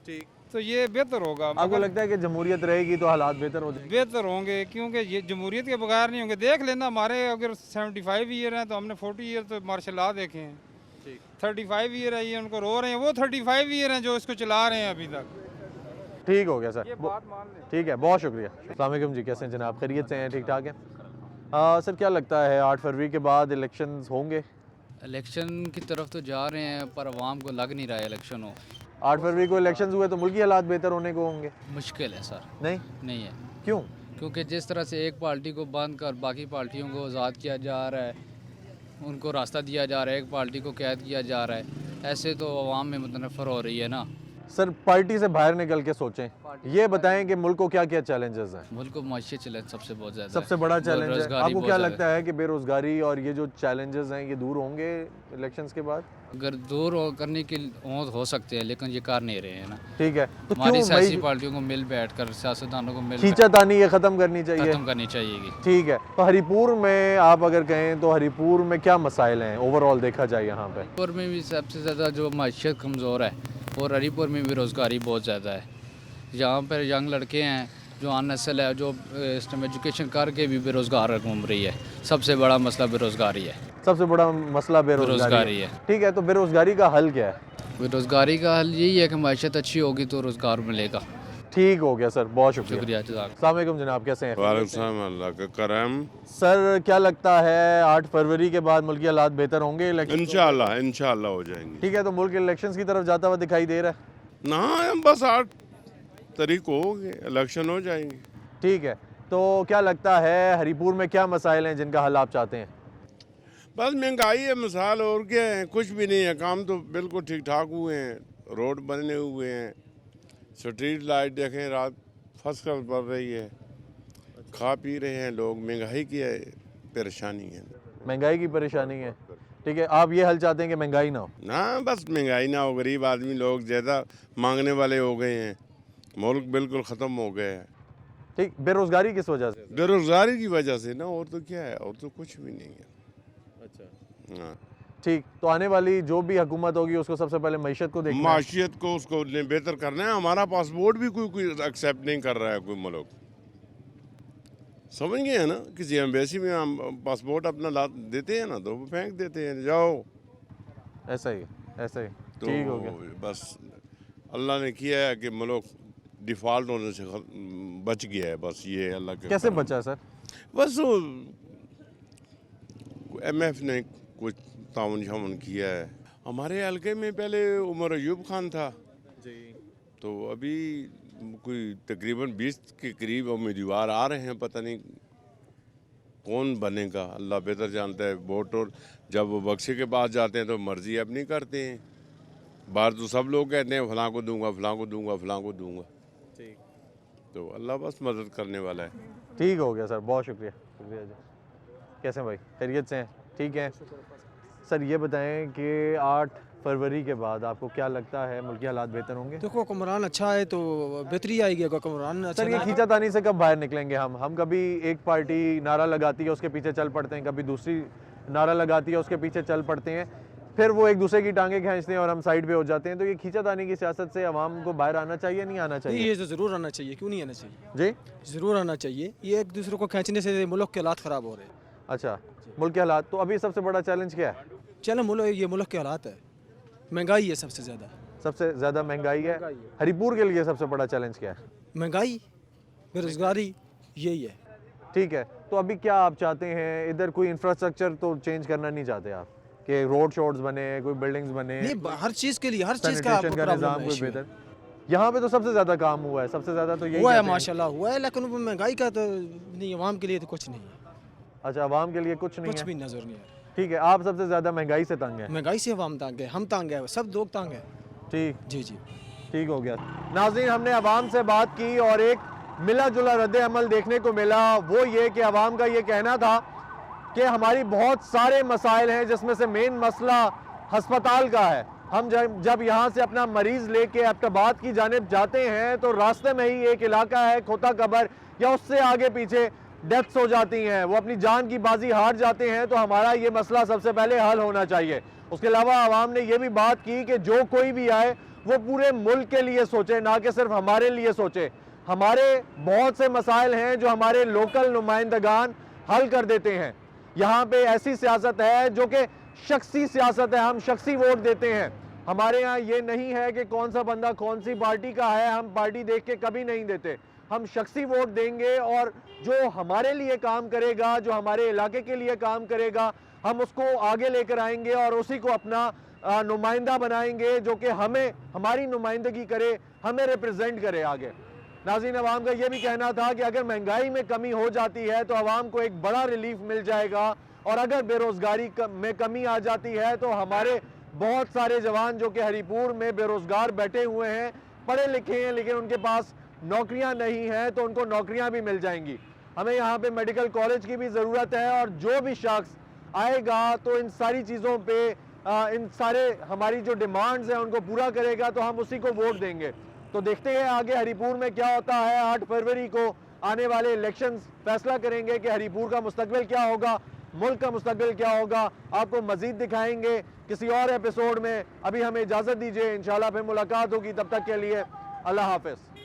Speaker 1: ठीक,
Speaker 8: तो ये बेहतर होगा।
Speaker 1: आपको लगता है कि जमहूरियत रहेगी तो हालात बेहतर हो जाएंगे?
Speaker 8: बेहतर होंगे, क्योंकि ये जमहूरियत के बगैर नहीं होंगे। देख लेना, हमारे अगर 75 ईयर हैं तो हमने 40 ईयर तो मार्शल लॉ देखे हैं। 35 ईयर है, ये उनको रो रहे हैं। वो 35 ईयर हैं जो इसको चला रहे हैं अभी तक।
Speaker 1: ठीक हो गया सर,
Speaker 8: ये बात मान लें।
Speaker 1: ठीक है, बहुत शुक्रिया। अस्सलाम वालेकुम जी, कैसे हैं जनाब? खैरियत से हैं? ठीक ठाक हैं? सर क्या लगता है 8 फरवरी के बाद इलेक्शंस होंगे?
Speaker 22: इलेक्शन की तरफ तो जा रहे हैं, पर आवाम को लग नहीं रहा है इलेक्शन हो।
Speaker 1: 8 फरवरी को इलेक्शंस हुए तो मुल्की हालात बेहतर होने को होंगे?
Speaker 22: मुश्किल है सर। नहीं है।
Speaker 1: क्यों?
Speaker 22: क्योंकि जिस तरह से एक पार्टी को बंद कर बाकी पार्टियों को आज़ाद किया जा रहा है, उनको रास्ता दिया जा रहा है, एक पार्टी को कैद किया जा रहा है, ऐसे तो आवाम में मुतनफ़र हो रही है ना।
Speaker 1: सर पार्टी से बाहर निकल के सोचें, ये बताएं कि मुल्क को क्या क्या चैलेंजेस हैं?
Speaker 22: मुल्क को माशी चैलेंज सबसे बहुत ज़्यादा,
Speaker 1: सबसे बड़ा चैलेंज है।
Speaker 22: बेरोज़गारी
Speaker 1: आपको
Speaker 22: बहुत
Speaker 1: क्या
Speaker 22: ज़्यादा
Speaker 1: लगता है कि बेरोजगारी और ये जो चैलेंजेस हैं ये दूर होंगे इलेक्शंस के बाद?
Speaker 22: अगर दूर करने के हो सकते हैं, लेकिन ये कर नहीं रहे हैं ना।
Speaker 1: ठीक है, तो
Speaker 22: हमारी
Speaker 1: क्यों
Speaker 22: सियासी पार्टियों को मिल बैठकर, सियासतदानों को मिल
Speaker 1: खींचातानी ये खत्म करनी चाहिए?
Speaker 22: खत्म करनी चाहिए।
Speaker 1: ठीक है, तो हरीपुर में आप अगर कहें तो हरीपुर में क्या मसाइल हैं ओवरऑल देखा जाए यहाँ पे?
Speaker 22: हरीपुर में भी सबसे ज़्यादा जो माशियत कमज़ोर है, और हरीपुर में बेरोज़गारी बहुत ज़्यादा है। यहाँ पर यंग लड़के हैं जो आन नस्ल है, जो इस टाइम एजुकेशन करके भी बेरोज़गार घूम रही है। सबसे बड़ा मसला बेरोज़गारी है।
Speaker 1: सबसे बड़ा मसला बेरोज़गारी है। ठीक है, तो बेरोज़गारी का हल क्या है?
Speaker 22: बेरोज़गारी का हल यही है कि माशियत अच्छी होगी तो रोज़गार मिलेगा।
Speaker 1: ठीक हो गया सर, बहुत शुक्रिया।
Speaker 22: जज़ाक।
Speaker 1: अस्सलाम वालेकुम जनाब, कैसे हैं?
Speaker 23: वालेकुम, अल्लाह का करम।
Speaker 1: सर क्या लगता है 8 फरवरी के बाद मुल्की हालात बेहतर होंगे?
Speaker 23: इंशाअल्लाह हो जाएंगे।
Speaker 1: ठीक है, तो मुल्क इलेक्शंस की तरफ जाता हुआ दिखाई दे रहा है
Speaker 23: ना? बस 8 तारीख को होंगे, इलेक्शन हो जाएंगे।
Speaker 1: ठीक है, तो क्या लगता है हरीपुर में क्या मसाइल हैं जिनका हल आप चाहते हैं?
Speaker 23: बस महंगाई है मिसाल, और क्या है? कुछ भी नहीं है। काम तो बिल्कुल ठीक ठाक हुए हैं, रोड बने हुए हैं, स्ट्रीट लाइट देखें रात फर्स्ट क्लास बढ़ रही है, खा पी रहे हैं लोग। महंगाई की परेशानी है।
Speaker 1: महंगाई की परेशानी है। ठीक है, आप ये हल चाहते हैं कि महंगाई ना हो?
Speaker 23: ना, बस महंगाई ना हो। गरीब आदमी लोग ज़्यादा मांगने वाले हो गए हैं, मुल्क बिल्कुल ख़त्म हो गया है।
Speaker 1: ठीक, बेरोज़गारी किस वजह से?
Speaker 23: बेरोज़गारी की वजह से ना, और तो क्या है, और तो कुछ भी नहीं है।
Speaker 1: अच्छा,
Speaker 23: हाँ,
Speaker 1: ठीक, तो आने वाली जो भी हुकूमत होगी उसको सबसे पहले मईशत को देखना है।
Speaker 23: माशियत को उसको बेहतर करना है। हमारा पासपोर्ट भी कोई एक्सेप्ट नहीं कर रहा है कोई मुल्क, समझ गए हैं ना। किसी एम्बेसी में हम पासपोर्ट अपना ला देते हैं ना तो वो फेंक देते हैं, जाओ।
Speaker 1: ऐसा ही
Speaker 23: तो
Speaker 1: ठीक हो गया।
Speaker 23: बस अल्लाह ने किया है कि मुल्क डिफ़ॉल्ट होने से बच गया है, बस ये अल्लाह के
Speaker 1: कैसे
Speaker 23: करम।
Speaker 1: बचा सर?
Speaker 23: बस MF ने कुछ ताउन शाउन किया है। हमारे हल्के में पहले उमर अयूब खान था जी, तो अभी कोई तकरीबन 20 के करीब उम्मीदवार आ रहे हैं, पता नहीं कौन बनेगा, अल्लाह बेहतर जानता है। वोट और जब वो बक्से के पास जाते हैं तो मर्जी अपनी करते हैं। बाहर तो सब लोग कहते हैं फलां को दूंगा, फलां को दूंगा, फलां को दूंगा। ठीक, तो अल्लाह बस मदद करने वाला है।
Speaker 1: ठीक हो गया सर, बहुत शुक्रिया। शुक्रिया जी। कैसे हैं भाई, खैरियत से हैं? ठीक है सर, ये बताएं कि 8 फरवरी के बाद आपको क्या लगता है मुल्की हालात बेहतर होंगे?
Speaker 2: देखो हुक्मरान अच्छा है तो बेहतरी आएगी। अगर हुक्मरान अच्छा
Speaker 1: सर ये खींचातानी से कब बाहर निकलेंगे हम कभी एक पार्टी नारा लगाती है उसके पीछे चल पड़ते हैं, कभी दूसरी नारा लगाती है उसके पीछे चल पड़ते हैं, फिर वो एक दूसरे की टांगे खींचते हैं और हम साइड पे हो जाते हैं। तो ये खींचातानी की सियासत से अवाम को बाहर आना चाहिए, नहीं आना चाहिए?
Speaker 2: ये तो ज़रूर आना चाहिए, क्यों नहीं आना चाहिए
Speaker 1: जी,
Speaker 2: ज़रूर आना चाहिए। ये एक दूसरे को खींचने से मुल्क के हालात ख़राब हो रहे हैं।
Speaker 1: अच्छा, मुल्क के हालात, तो अभी सबसे बड़ा चैलेंज क्या है?
Speaker 2: ये मुल्क के हालात है, महंगाई है सबसे ज़्यादा
Speaker 1: महंगाई है। हरीपुर के लिए सबसे बड़ा चैलेंज क्या है?
Speaker 2: महंगाई, बेरोजगारी, यही है।
Speaker 1: ठीक है, तो अभी क्या आप चाहते हैं? इधर कोई इंफ्रास्ट्रक्चर तो चेंज करना नहीं चाहते आप कि रोड शोर्स बने, कोई बिल्डिंग्स बने?
Speaker 2: नहीं, हर चीज़ के लिए हर चीज़ का
Speaker 1: निज़ाम कोई बेहतर। यहाँ पे तो सबसे ज़्यादा काम हुआ है, सबसे ज़्यादा तो यही
Speaker 2: हुआ है माशाल्लाह हुआ है, लेकिन महंगाई का तो नहीं, अवाम के लिए तो कुछ नहीं है।
Speaker 1: अच्छा, अवाम के लिए कुछ नहीं है,
Speaker 2: कुछ भी नजर नहीं है।
Speaker 1: ठीक है, आप सबसे ज़्यादा महंगाई से तंग है?
Speaker 2: महंगाई से अवाम तंग है, हम तंग है, सब लोग तंग है।
Speaker 1: ठीक,
Speaker 2: जी जी,
Speaker 1: ठीक हो गया। नाज़रीन, हमने अवाम से बात की और एक मिला जुला रद्द अमल देखने को मिला। वो ये कि अवाम का ये कहना था कि हमारी बहुत सारे मसाइल हैं, जिसमें से मेन मसला हस्पताल का है। हम जब यहाँ से अपना मरीज़ लेके एबटाबाद की जानिब जाते हैं तो रास्ते में ही एक इलाका है खोता कबर, या उससे आगे पीछे डेथ्स हो जाती हैं, वो अपनी जान की बाजी हार जाते हैं। तो हमारा ये मसला सबसे पहले हल होना चाहिए। उसके अलावा आवाम ने ये भी बात की कि जो कोई भी आए वो पूरे मुल्क के लिए सोचे, ना कि सिर्फ हमारे लिए सोचे। हमारे बहुत से मसाइल हैं जो हमारे लोकल नुमाइंदगान हल कर देते हैं। यहाँ पे ऐसी सियासत है जो कि शख्सी सियासत है, हम शख्सी वोट देते हैं। हमारे यहाँ ये नहीं है कि कौन सा बंदा कौन सी पार्टी का है, हम पार्टी देख के कभी नहीं देते। हम शख्सी वोट देंगे और जो हमारे लिए काम करेगा, जो हमारे इलाके के लिए काम करेगा, हम उसको आगे लेकर आएंगे और उसी को अपना नुमाइंदा बनाएंगे, जो कि हमें हमारी नुमाइंदगी करे, हमें रिप्रेजेंट करे आगे। नाज़रीन, अवाम का ये भी कहना था कि अगर महंगाई में कमी हो जाती है तो अवाम को एक बड़ा रिलीफ मिल जाएगा, और अगर बेरोज़गारी में कमी आ जाती है तो हमारे बहुत सारे जवान जो कि हरीपुर में बेरोज़गार बैठे हुए हैं, पढ़े लिखे हैं लेकिन उनके पास नौकरियां नहीं हैं, तो उनको नौकरियां भी मिल जाएंगी। हमें यहाँ पे मेडिकल कॉलेज की भी ज़रूरत है, और जो भी शख्स आएगा तो इन सारी चीज़ों पे इन सारे हमारी जो डिमांड्स हैं उनको पूरा करेगा, तो हम उसी को वोट देंगे। तो देखते हैं आगे हरीपुर में क्या होता है। 8 फरवरी को आने वाले इलेक्शंस फैसला करेंगे कि हरीपुर का मुस्तकबिल क्या होगा, मुल्क का मुस्तकबिल क्या होगा। आपको मज़ीद दिखाएंगे किसी और एपिसोड में। अभी हमें इजाज़त दीजिए, इंशाल्लाह फिर मुलाकात होगी। तब तक के लिए अल्लाह हाफ़िज़।